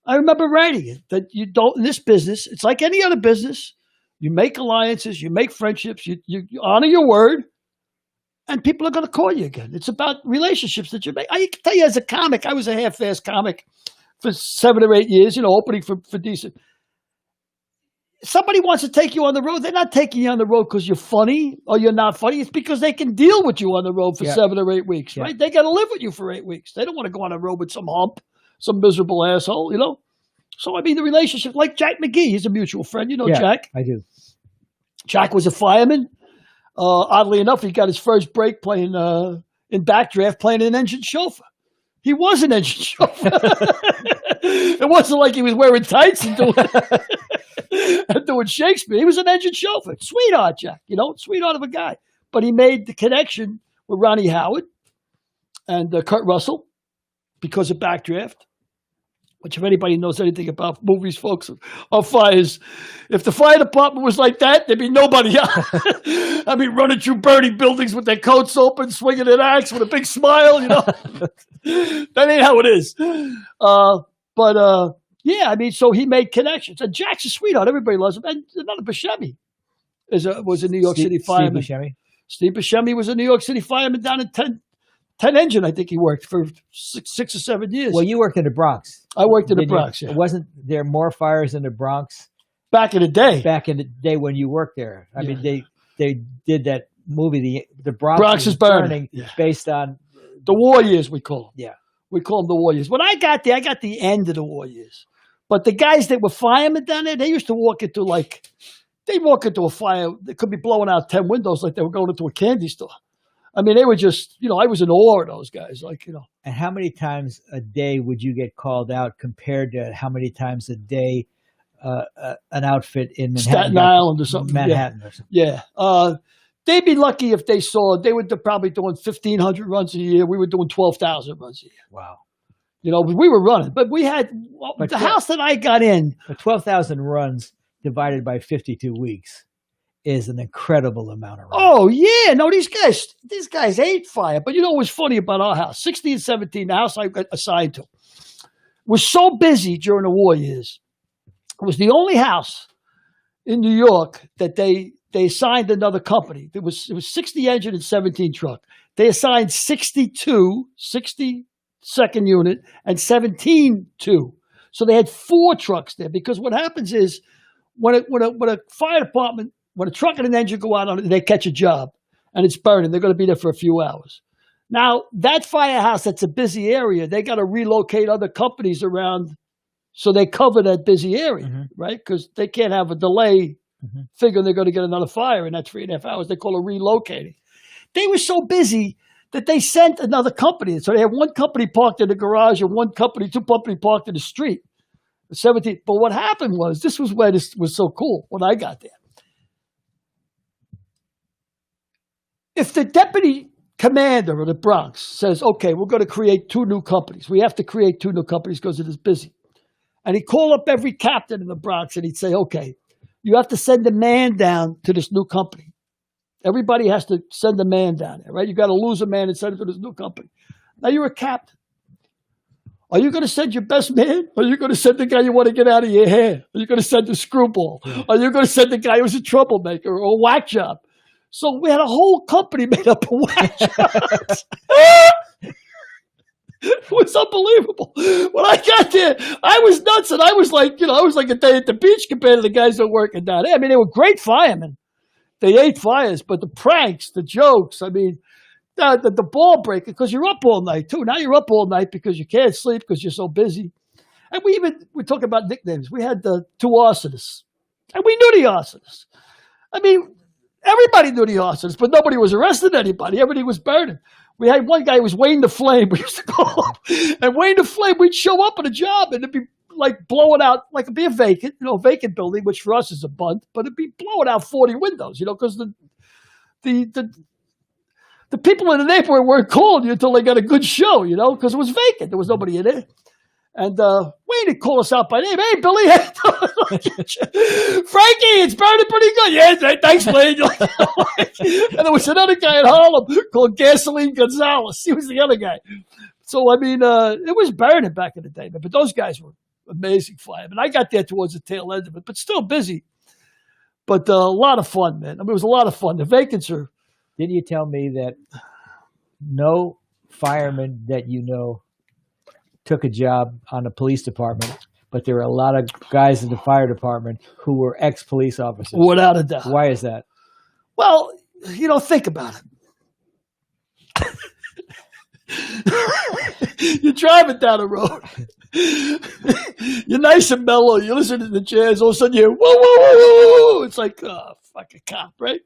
S3: I remember writing it, that you don't, in this business, it's like any other business. You make alliances, you make friendships, you honor your word, and people are going to call you again. It's about relationships that you make. I can tell you as a comic, I was a half-assed comic for 7 or 8 years, opening for decent. Somebody wants to take you on the road. They're not taking you on the road because you're funny or you're not funny. It's because they can deal with you on the road for 7 or 8 weeks, right? They got to live with you for 8 weeks. They don't want to go on the road with some hump, some miserable asshole, So, the relationship, like Jack McGee, he's a mutual friend. Jack?
S2: I do.
S3: Jack was a fireman. Oddly enough, he got his first break playing in Backdraft, playing an engine chauffeur. He was an engine chauffeur. It wasn't like he was wearing tights and doing Shakespeare. He was an engine chauffeur. Sweetheart, Jack, sweetheart of a guy. But he made the connection with Ronnie Howard and Kurt Russell because of Backdraft. Which, if anybody knows anything about movies, folks, on fires, if the fire department was like that, there'd be nobody out. Running through burning buildings with their coats open, swinging an axe with a big smile, That ain't how it is. So he made connections. And Jack's a sweetheart. Everybody loves him. And another Buscemi was a New York City fireman. Steve Buscemi was a New York City fireman down in 10 Engine, I think he worked for 6 or 7 years.
S2: Well, you worked in the Bronx.
S3: I worked in the Bronx, yeah.
S2: Wasn't there more fires in the Bronx?
S3: Back in the day.
S2: Back in the day when you worked there. They did that movie, The Bronx is Burning, based on...
S3: The war years, we call them.
S2: Yeah.
S3: We call them the war years. When I got there, I got the end of the war years. But the guys that were firemen down there, they used to walk into they'd walk into a fire. They could be blowing out 10 windows like they were going into a candy store. They were just, I was in awe of those guys,
S2: And how many times a day would you get called out compared to how many times a day an outfit in Manhattan,
S3: Staten Island or something?
S2: Manhattan or something.
S3: Yeah. They'd be lucky if they saw, they were probably doing 1,500 runs a year. We were doing 12,000 runs a year.
S2: Wow.
S3: We were running, but we had, the house that I got in.
S2: 12,000 runs divided by 52 weeks is an incredible amount of runs.
S3: Oh, yeah. No, these guys ate fire. But what was funny about our house? 16 and 17, the house I got assigned to, was so busy during the war years. It was the only house in New York that they assigned another company. It was 60 engine and 17 truck. They assigned 62 second unit and 17 2. So they had 4 trucks there, because what happens is when a fire department, when a truck and an engine go out on it, they catch a job and it's burning. They're going to be there for a few hours. Now, that firehouse, that's a busy area. They got to relocate other companies around so they cover that busy area, right? Because they can't have a delay figuring they're going to get another fire in that 3.5 hours. They call it relocating. They were so busy that they sent another company. So they had one company parked in the garage and two company parked in the street. 17. But what happened was, this was where this was so cool when I got there. if the deputy commander of the Bronx says, okay, we're going to create 2 new companies. We have to create 2 new companies because it is busy. And he'd call up every captain in the Bronx and he'd say, okay, you have to send a man down to this new company. Everybody has to send a man down there, right? You got to lose a man and send him to this new company. Now you're a captain. Are you going to send your best man? Or are you going to send the guy you want to get out of your hair? Are you going to send the screwball? Yeah. Are you going to send the guy who's a troublemaker or a whack job? So we had a whole company made up of whack jobs. It was unbelievable. When I got there, I was nuts, and I was like a day at the beach compared to the guys that were working down there. I mean, they were great firemen. They ate fires, but the pranks, the jokes, I mean, the ball breaking, because you're up all night, too. Now you're up all night because you can't sleep because you're so busy. And we're talking about nicknames. We had the 2 arsonists, and we knew the arsonists. I mean, everybody knew the arsonists, but nobody was arresting anybody. Everything was burning. We had one guy who was Wayne the Flame. We used to go up, and Wayne the Flame, we'd show up at a job, and it'd be like blowing out, like it'd be a vacant building, which for us is a bunt, but it'd be blowing out 40 windows, because the people in the neighborhood weren't calling you until they got a good show, because it was vacant. There was nobody in there. And Wayne would call us out by name. Hey, Billy. Frankie, it's burning pretty good. Yeah, thanks, Wayne. And there was another guy in Harlem called Gasoline Gonzalez. He was the other guy. So, I mean, it was burning back in the day, man. But those guys were amazing firemen. I got there towards the tail end of it, but still busy. But a lot of fun, man. I mean, it was a lot of fun. The vacants are...
S2: Didn't you tell me that no fireman that took a job on the police department, but there were a lot of guys in the fire department who were ex-police officers?
S3: Without a doubt.
S2: Why is that?
S3: Well, think about it. You're driving down the road. You're nice and mellow. You're listening to the jazz. All of a sudden you're, whoa, whoa, whoa, whoa. It's like, oh, fuck a cop, right?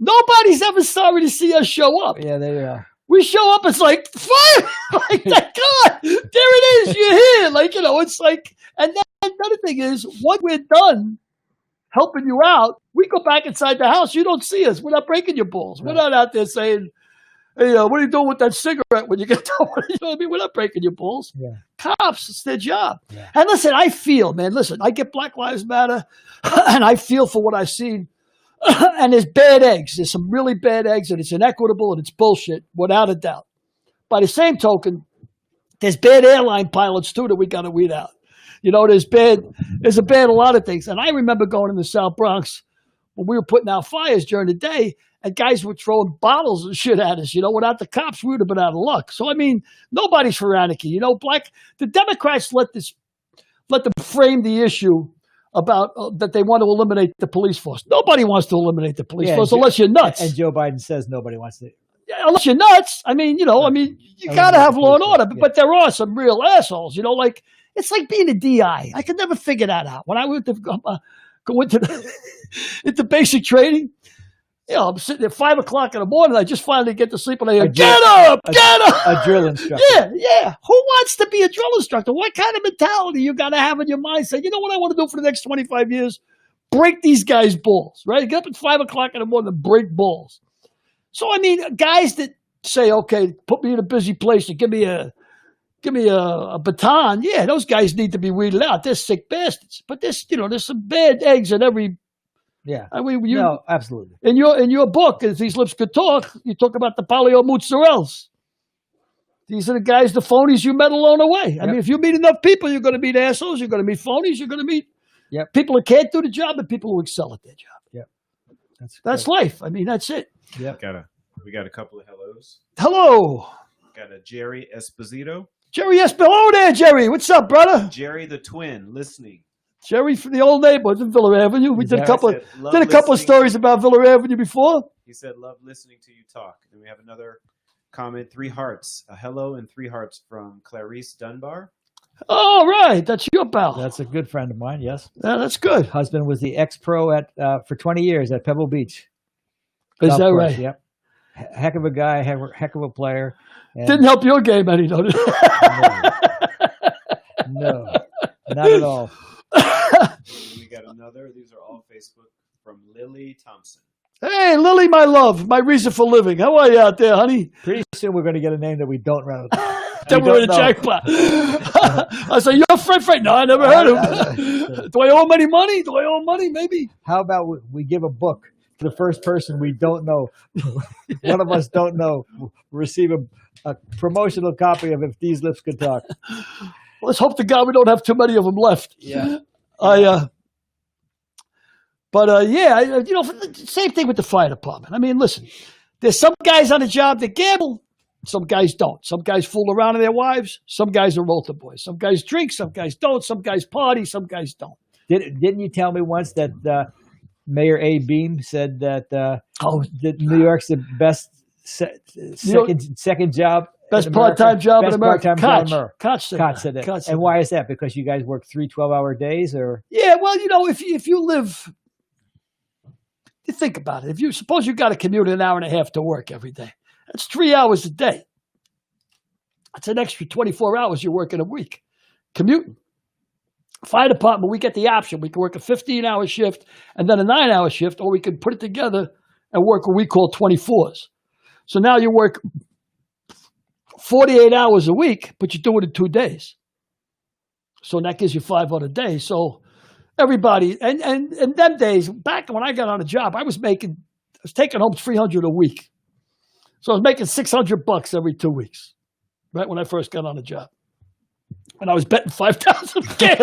S3: Nobody's ever sorry to see us show up.
S2: Yeah, they are.
S3: We show up, it's like, fire! Like, thank God! There it is, you're here! It's like, and then another thing is, when we're done helping you out, we go back inside the house, you don't see us. We're not breaking your balls. Right. We're not out there saying, hey, what are you doing with that cigarette when you get done? We're not breaking your balls. Yeah. Cops, it's their job. Yeah. And listen, I get Black Lives Matter, and I feel for what I've seen. And there's bad eggs. There's some really bad eggs, and it's inequitable, and it's bullshit, without a doubt. By the same token, there's bad airline pilots, too, that we got to weed out. There's a lot of things. And I remember going in the South Bronx when we were putting out fires during the day, and guys were throwing bottles and shit at us. Without the cops, we would have been out of luck. So, I mean, nobody's for anarchy. The Democrats let them frame the issue about that they want to eliminate the police force. Nobody wants to eliminate the police force unless you're nuts.
S2: And Joe Biden says nobody wants to.
S3: Yeah, unless you're nuts. I mean, you got to have law and order, but there are some real assholes. It's like being a DI. I could never figure that out. When I went to go into basic training, I'm sitting there 5 o'clock in the morning. I just finally get to sleep, and I go, get up!
S2: A drill instructor.
S3: Yeah. Who wants to be a drill instructor? What kind of mentality you got to have in your mind? Say, you know what I want to do for the next 25 years? Break these guys' balls, right? Get up at 5 o'clock in the morning and break balls. So, I mean, guys that say, okay, put me in a busy place and give me a baton. Yeah, those guys need to be weeded out. They're sick bastards. But there's some bad eggs in every.
S2: Yeah.
S3: I mean,
S2: no, absolutely.
S3: In your book, If These Lips Could Talk, you talk about the polio mozzarellas. These are the guys, the phonies you met along the way. Yep. I mean, if you meet enough people, you're going to meet assholes, you're going to meet phonies, you're going to meet people who can't do the job and people who excel at their job.
S2: Yeah.
S3: That's life. I mean, that's it.
S2: Yeah.
S1: We got a couple of hellos.
S3: Hello.
S1: Got a Jerry Esposito.
S3: Hello there, Jerry. What's up, brother?
S1: Jerry the twin, listening.
S3: Jerry from the old neighborhood in Villa Avenue. We did a couple of stories about Villa Avenue before.
S1: He said, love listening to you talk. And we have another comment, 3 hearts. A hello and 3 hearts from Clarice Dunbar.
S3: Oh, right. That's your pal.
S2: That's a good friend of mine, yes.
S3: Yeah, that's good.
S2: Husband was the ex-pro for 20 years at Pebble Beach.
S3: Is that right?
S2: Yep. Heck of a guy, heck of a player.
S3: Didn't help your game any, though.
S2: No, not at all.
S1: We got another. These are all Facebook from Lily Thompson.
S3: Hey, Lily, my love, my reason for living. How are you out there, honey?
S2: Pretty soon we're going to get a name that we don't run.
S3: Then we're in a jackpot. I say, you're Fred. No, I never heard of him. Do I owe him any money? Do I owe him money? Maybe.
S2: How about we give a book to the first person we don't know, one of us don't know, receive a promotional copy of If These Lips Could Talk.
S3: Let's hope to God we don't have too many of them left.
S2: Yeah.
S3: Same thing with the fire department. I mean, listen, there's some guys on the job that gamble. Some guys don't. Some guys fool around with their wives. Some guys are altar boys. Some guys drink. Some guys don't. Some guys party. Some guys don't.
S2: Didn't you tell me once that Mayor A. Beam said that that New York's the best second job,
S3: best part-time job in America?
S2: Koch said that. And why is that? Because you guys work 3 12-hour days, or?
S3: Yeah, well, if you live, you think about it. If you suppose you got to commute an hour and a half to work every day, that's 3 hours a day. That's an extra 24 hours you're working a week commuting. Fire department, we get the option. We can work a 15-hour shift and then a 9-hour shift, or we can put it together and work what we call 24s. So now you work 48 hours a week, but you do it in 2 days. So that gives you 5 other days. So everybody, and them days, back when I got on a job, I was taking home $300 a week. So I was making $600 every 2 weeks, right when I first got on the job. And I was betting 5,000 a game.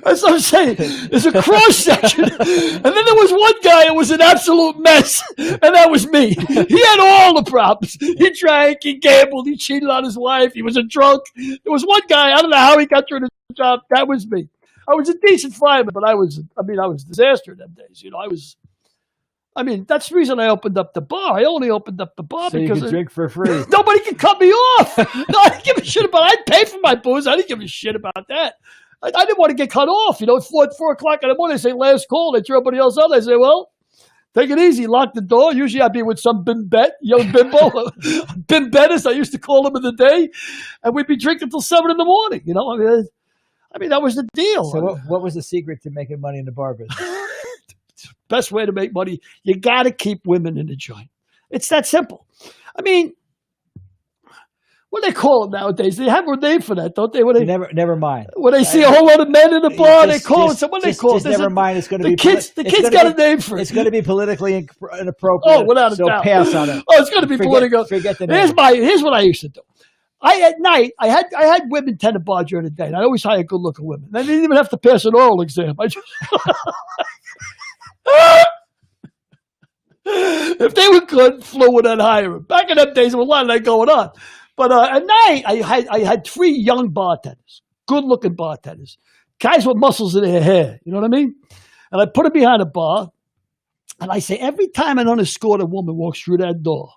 S3: That's what I'm saying. There's a cross section. And then there was one guy who was an absolute mess. And that was me. He had all the problems. He drank, he gambled, he cheated on his wife, he was a drunk. There was one guy, I don't know how he got through the job. That was me. I was a decent fireman, but I was a disaster in them days. That's the reason I opened up the bar. I only opened up the bar
S2: so
S3: because
S2: you could drink for free.
S3: Nobody could cut me off. No, I didn't give a shit about it. I'd pay for my booze. I didn't give a shit about that. I didn't want to get cut off. At 4 o'clock in the morning, they say, last call. They throw everybody else out. I say, well, take it easy. Lock the door. Usually I'd be with some young bimbo. Bimbetters, I used to call them in the day. And we'd be drinking till 7 in the morning. That was the deal.
S2: So what was the secret to making money in the bar business?
S3: Best way to make money, you got to keep women in the joint. It's that simple. What do they call them nowadays? They have a name for that, don't they?
S2: Never mind.
S3: When they see a whole lot of men in the bar, they call it. So what do they call it?
S2: Never mind. It's going to be
S3: the kids got a name for it.
S2: It's going to be politically inappropriate.
S3: Oh, without a doubt.
S2: So pass on it.
S3: Oh, it's going to be political.
S2: Forget the name.
S3: Here's what I used to do. At night, I had women tend to bar during the day, and I always hired good-looking women. I didn't even have to pass an oral exam. I just if they were good, fluid, I'd hire them. Back in them days, there was a lot of that going on. But at night, I had 3 young bartenders, good-looking bartenders, guys with muscles in their hair. You know what I mean? And I put them behind a bar, and I say, every time an unescorted woman walks through that door,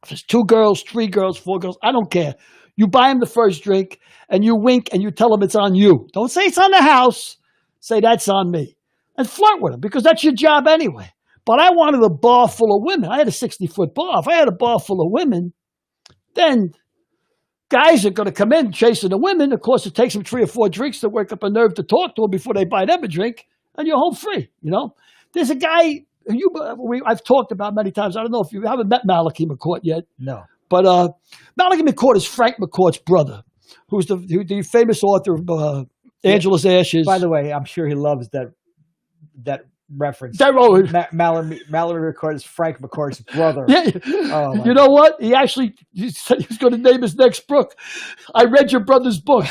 S3: if there's 2 girls, 3 girls, 4 girls, I don't care. You buy them the first drink, and you wink, and you tell them it's on you. Don't say it's on the house. Say that's on me. And flirt with them, because that's your job anyway. But I wanted a bar full of women. I had a 60-foot bar. If I had a bar full of women, then guys are going to come in chasing the women. Of course, it takes them 3 or 4 drinks to work up a nerve to talk to them before they buy them a drink, and you're home free. There's a guy I've talked about many times. I don't know if you haven't met Malachi McCourt yet.
S2: No.
S3: But Malachi McCourt is Frank McCourt's brother, who's the famous author of Angela's Ashes.
S2: By the way, I'm sure he loves that reference.
S3: Mallory
S2: McCourt is Frank McCourt's brother.
S3: Yeah.
S2: Oh,
S3: you know what? He said he was going to name his next book, I Read Your Brother's Book.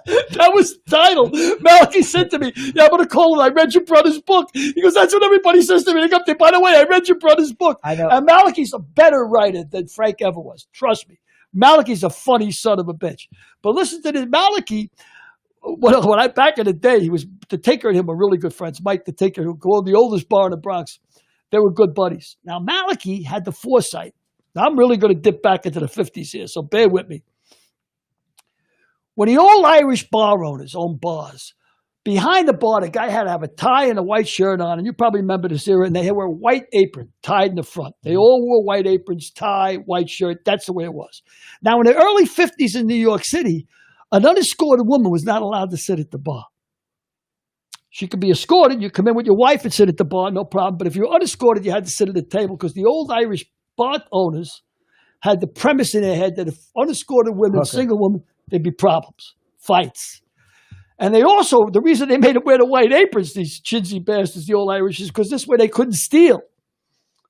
S3: That was the title. Malachi said to me, yeah, I'm going to call it I Read Your Brother's Book. He goes, that's what everybody says to me. They go up there, by the way, I read your brother's book.
S2: I know.
S3: And Malachi's a better writer than Frank ever was. Trust me. Malachi's a funny son of a bitch. But listen to this. Malachi, back in the day, he was the Taker and him were really good friends. Mike the Taker, who owned the oldest bar in the Bronx, they were good buddies. Now Malachi had the foresight. Now I'm really going to dip back into the 50s here, so bear with me. When the old Irish bar owners owned bars, behind the bar, the guy had to have a tie and a white shirt on, and you probably remember this era, and they were a white apron tied in the front. They all wore white aprons, tie, white shirt. That's the way it was. Now, in the early 50s in New York City, An unescorted woman was not allowed to sit at the bar. She could be escorted. You come in with your wife and sit at the bar, no problem. But if you're unescorted, you had to sit at the table because the old Irish bar owners had the premise in their head that if unescorted women, single women, there'd be problems, fights. And they also, the reason they made them wear the white aprons, these chinsey bastards, the old Irish, is because this way they couldn't steal.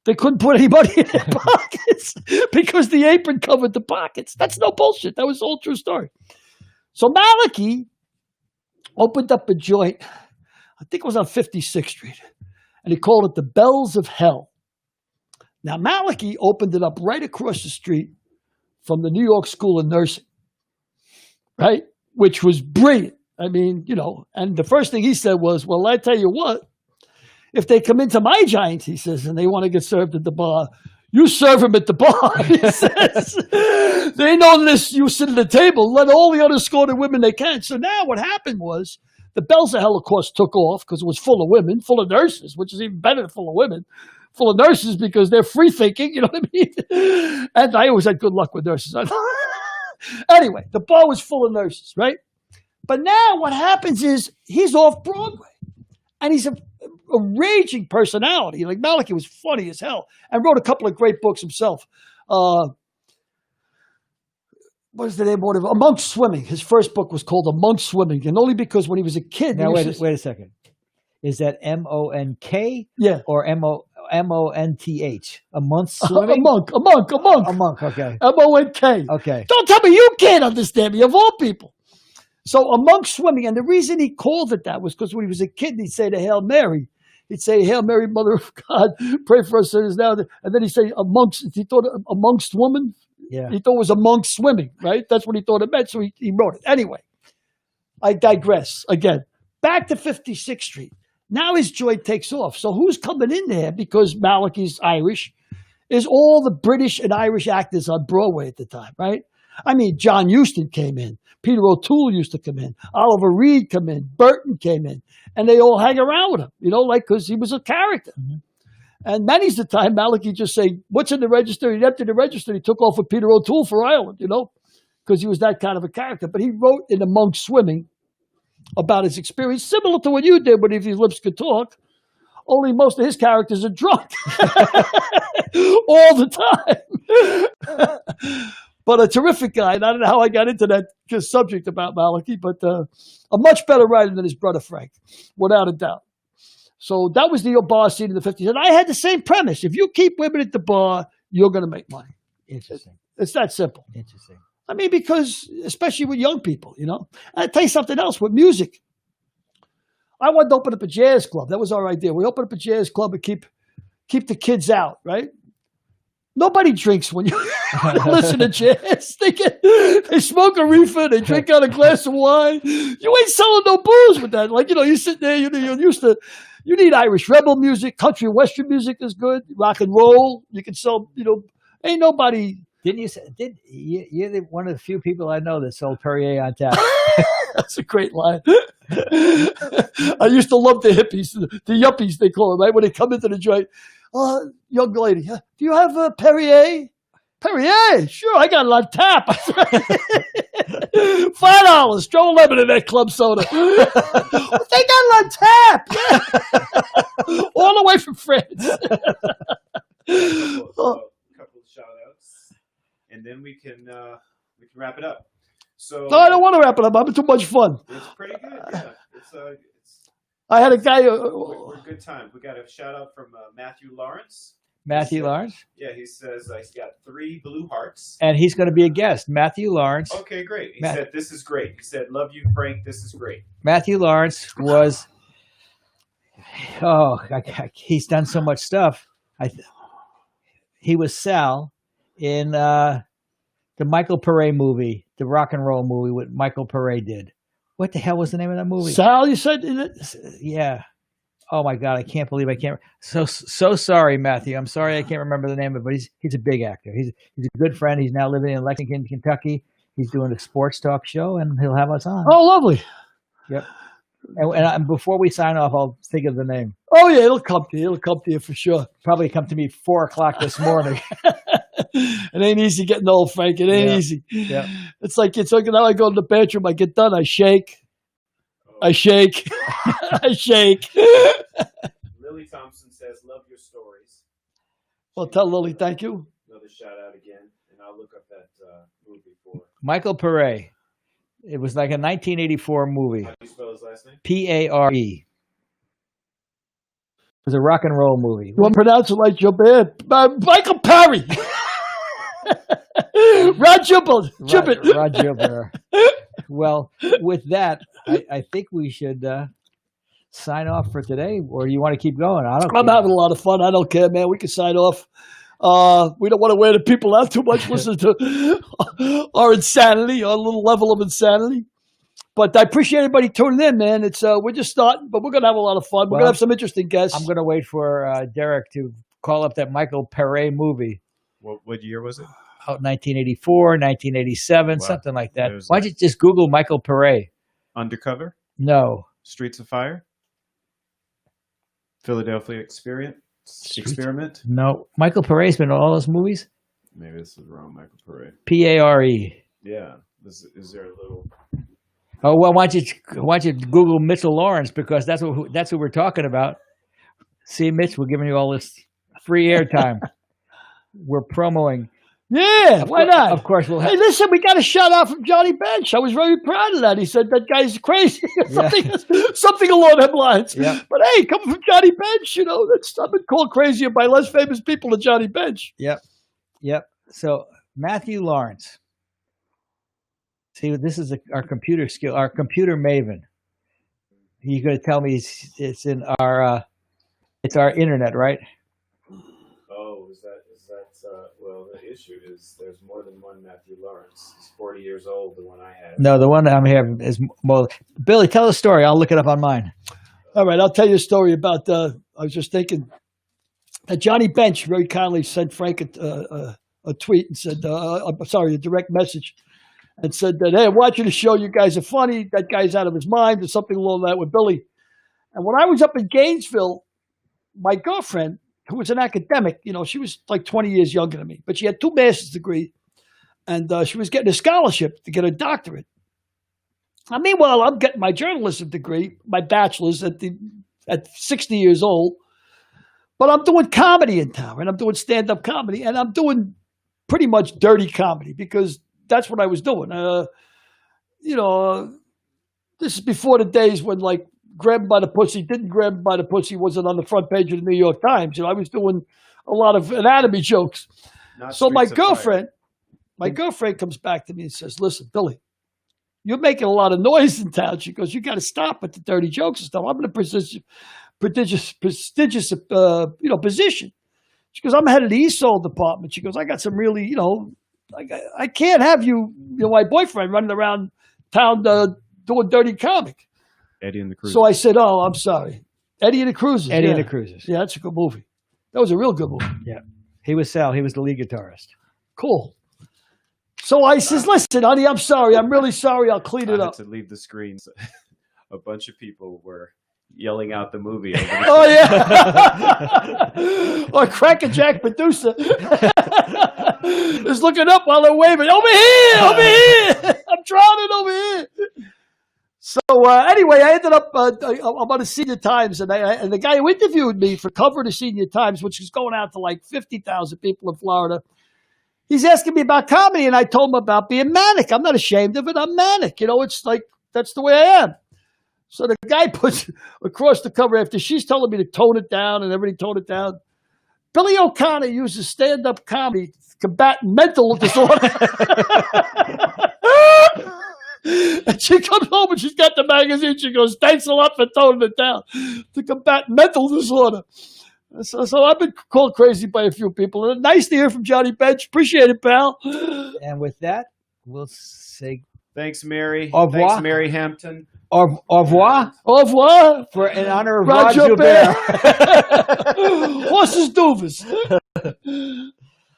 S3: They couldn't put anybody in their pockets because the apron covered the pockets. That's no bullshit. That was the whole true story. So Malachi opened up a joint, I think it was on 56th Street, and he called it the Bells of Hell. Now, Malachi opened it up right across the street from the New York School of Nursing, right? Which was brilliant. I mean, you know, and the first thing he said was, well, I tell you what, if they come into my Giants, he says, and they want to get served at the bar, you serve them at the bar, he says. They know this, you sit at the table, let all the unescorted women they can. So now what happened was the Bells of Hell, of course, took off because it was full of women, full of nurses, which is even better than full of women. Full of nurses because they're free thinking, you know what I mean? And I always had good luck with nurses. Anyway, the bar was full of nurses, right? But now what happens is he's off Broadway and he's a raging personality. Like Malachi was funny as hell and wrote a couple of great books himself. What is the name of it? Amongst Swimming. His first book was called Amongst Swimming, and only because when he was a kid.
S2: Now wait a second. Is that M-O-N-K?
S3: Yeah.
S2: Or M-O-N-T-H? A month swimming?
S3: A monk.
S2: A monk, okay.
S3: M-O-N-K.
S2: Okay.
S3: Don't tell me you can't understand me, of all people. So Amongst Swimming, and the reason he called it that was because when he was a kid, he'd say the Hail Mary. He'd say, Hail Mary, Mother of God, pray for us sinners now. And then he'd say, he thought amongst women.
S2: Yeah.
S3: He thought it was amongst swimming, right? That's what he thought it meant, so he wrote it. Anyway, I digress again. Back to 56th Street. Now his joint takes off. So who's coming in there, because Malachi's Irish, is all the British and Irish actors on Broadway at the time, right? I mean, John Huston came in. Peter O'Toole used to come in. Oliver Reed came in. Burton came in. And they all hang around with him, you know, like, because he was a character. Mm-hmm. And many's the time Malachi just say, what's in the register? He'd empty the register. He took off with Peter O'Toole for Ireland, you know, because he was that kind of a character. But he wrote in Amongst Swimming about his experience, similar to what you did with If His Lips Could Talk, only most of his characters are drunk all the time. But a terrific guy. And I don't know how I got into that subject about Malachi, but a much better writer than his brother Frank, without a doubt. So that was the bar scene in the 50s. And I had the same premise. If you keep women at the bar, you're going to make money.
S2: Interesting.
S3: It's that simple.
S2: Interesting.
S3: I mean, because especially with young people, you know. And I'll tell you something else with music. I wanted to open up a jazz club. That was our idea. We opened up a jazz club and keep the kids out, right? Nobody drinks when you listen to jazz. They smoke a reefer. They drink out a glass of wine. You ain't selling no booze with that. Like, you know, you sit there, you're used to, you need Irish rebel music. Country and Western music is good. Rock and roll. You can sell, you know, ain't nobody.
S2: You're one of the few people I know that sold Perrier on tap.
S3: That's a great line. I used to love the hippies, the yuppies, they call them, right? When they come into the joint. Young lady, do you have a Perrier? Perrier? Sure, I got it on tap. $5. Throw a lemon in that club soda. They got it on tap. Yeah. All the way from France.
S1: A couple of shout outs, and then we can wrap it up. So
S3: no, I don't want to wrap it up. I'm having too much fun.
S1: It's pretty good. Yeah,
S3: I had a guy.
S1: We're good time. We got a shout out from Matthew Lawrence.
S2: Matthew Lawrence?
S1: Yeah, he says he's got 3 blue hearts.
S2: And he's going to be a guest. Matthew Lawrence.
S1: Okay, great. He said, this is great. He said, love you, Frank. This is great.
S2: Matthew Lawrence was, he's done so much stuff. He was Sal in the Michael Pare movie, the rock and roll movie what Michael Pare did. What the hell was the name of that movie?
S3: Sal, you said?
S2: Yeah. Oh my God, I can't believe I can't. So sorry, Matthew. I'm sorry I can't remember the name of it, but he's a big actor. He's a good friend. He's now living in Lexington, Kentucky. He's doing a sports talk show, and he'll have us on.
S3: Oh, lovely.
S2: Yep. And before we sign off, I'll think of the name.
S3: Oh yeah, it'll come to you. It'll come to you for sure.
S2: Probably come to me 4:00 this morning.
S3: It ain't easy getting old, Frank. It ain't easy.
S2: Yeah.
S3: It's like now I go to the bathroom, I get done, I shake. I shake. I shake.
S1: Lily Thompson says, love your stories.
S3: Well, tell Lily thank you.
S1: Another shout out again, and I'll look up that movie for
S2: Michael Pare. It was like a 1984 movie.
S1: How do you spell his last name?
S2: Pare. It was a rock and roll movie.
S3: You want to pronounce it like Jobert? Michael Parry. Roger
S2: Roger. Well, with that, I think we should sign off for today, or you want to keep going? I'm
S3: having a lot of fun. I don't care, man. We can sign off. We don't want to wear the people out too much. Listen to our insanity, our little level of insanity. But I appreciate everybody tuning in, man. It's we're just starting, but we're gonna have a lot of fun. We're gonna have some interesting guests.
S2: I'm gonna wait for Derek to call up that Michael Pare movie.
S1: What year was it?
S2: Out 1984, 1987, something like that. Why don't you just Google Michael Pare?
S1: Undercover?
S2: No.
S1: Streets of Fire? Philadelphia Experiment?
S2: No. Michael Pare's been in all those movies?
S1: Maybe this is wrong, Michael Pare.
S2: Pare.
S1: Yeah. Is there a little...
S2: Oh, well, why don't you Google Mitchell Lawrence, because that's who we're talking about. See, Mitch, we're giving you all this free airtime. We're promoting.
S3: Yeah, why not?
S2: Of course, we'll have...
S3: Hey, listen, we got a shout out from Johnny Bench. I was very proud of that. He said that guy's crazy. something along that lines.
S2: Yeah.
S3: But hey, coming from Johnny Bench, I've been called crazier by less famous people than Johnny Bench.
S2: Yep. So, Matthew Lawrence. See, this is our computer skill, our computer maven. You're going to tell me it's in our internet, right?
S1: Oh, is that well, the issue is there's more than one Matthew Lawrence. He's 40 years old, the one I have.
S2: No, the one I'm here is more. Billy, tell a story. I'll look it up on mine.
S3: All right, I'll tell you a story about, I was just thinking that Johnny Bench very kindly sent Frank a tweet and said, a direct message, and said that, hey, I'm watching the show. You guys are funny. That guy's out of his mind. There's something along that with Billy. And when I was up in Gainesville, my girlfriend, who was an academic, she was like 20 years younger than me, but she had 2 master's degrees, and she was getting a scholarship to get a doctorate. And meanwhile, I'm getting my journalism degree, my bachelor's at 60 years old, but I'm doing comedy in town, and I'm doing stand-up comedy, and I'm doing pretty much dirty comedy because that's what I was doing. This is before the days when, like, grab by the pussy, didn't grab by the pussy wasn't on the front page of the New York Times. I was doing a lot of anatomy jokes. So my girlfriend comes back to me and says, listen, Billy, you're making a lot of noise in town. She goes, you got to stop with the dirty jokes and stuff. I'm in a prestigious position. She goes, I'm head of the East Soul department. She goes, I got some really, I can't have you, my boyfriend running around town doing dirty comic.
S1: Eddie and the Cruisers.
S3: So I said, oh, I'm sorry. Eddie and the Cruisers.
S2: Eddie and the Cruisers.
S3: Yeah, that's a good movie. That was a real good movie.
S2: Yeah. He was Sal. He was the lead guitarist.
S3: Cool. So I says, listen, honey, I'm sorry. I'm really sorry. I'll clean it up.
S1: To leave the screen. A bunch of people were yelling out the movie.
S3: Oh, yeah. Or Crackerjack producer is looking up while they're waving. Over here. I'm drowning over here. So anyway, I ended up, I'm on the Senior Times, and the guy who interviewed me for cover of the Senior Times, which is going out to like 50,000 people in Florida, he's asking me about comedy, and I told him about being manic. I'm not ashamed of it. I'm manic. It's like, that's the way I am. So the guy puts across the cover after she's telling me to tone it down and everybody tone it down. Billy O'Connor uses stand-up comedy to combat mental disorder. And she comes home and she's got the magazine. She goes, thanks a lot for toning it down to combat mental disorder. So I've been called crazy by a few people. And nice to hear from Johnny Bench. Appreciate it, pal.
S2: And with that, we'll say
S1: thanks, Mary.
S2: Au revoir.
S1: Thanks, Mary Hampton.
S2: Au revoir.
S3: Au revoir.
S2: In honor of
S3: Roger
S2: Roger Bear.
S3: Horses Duvers.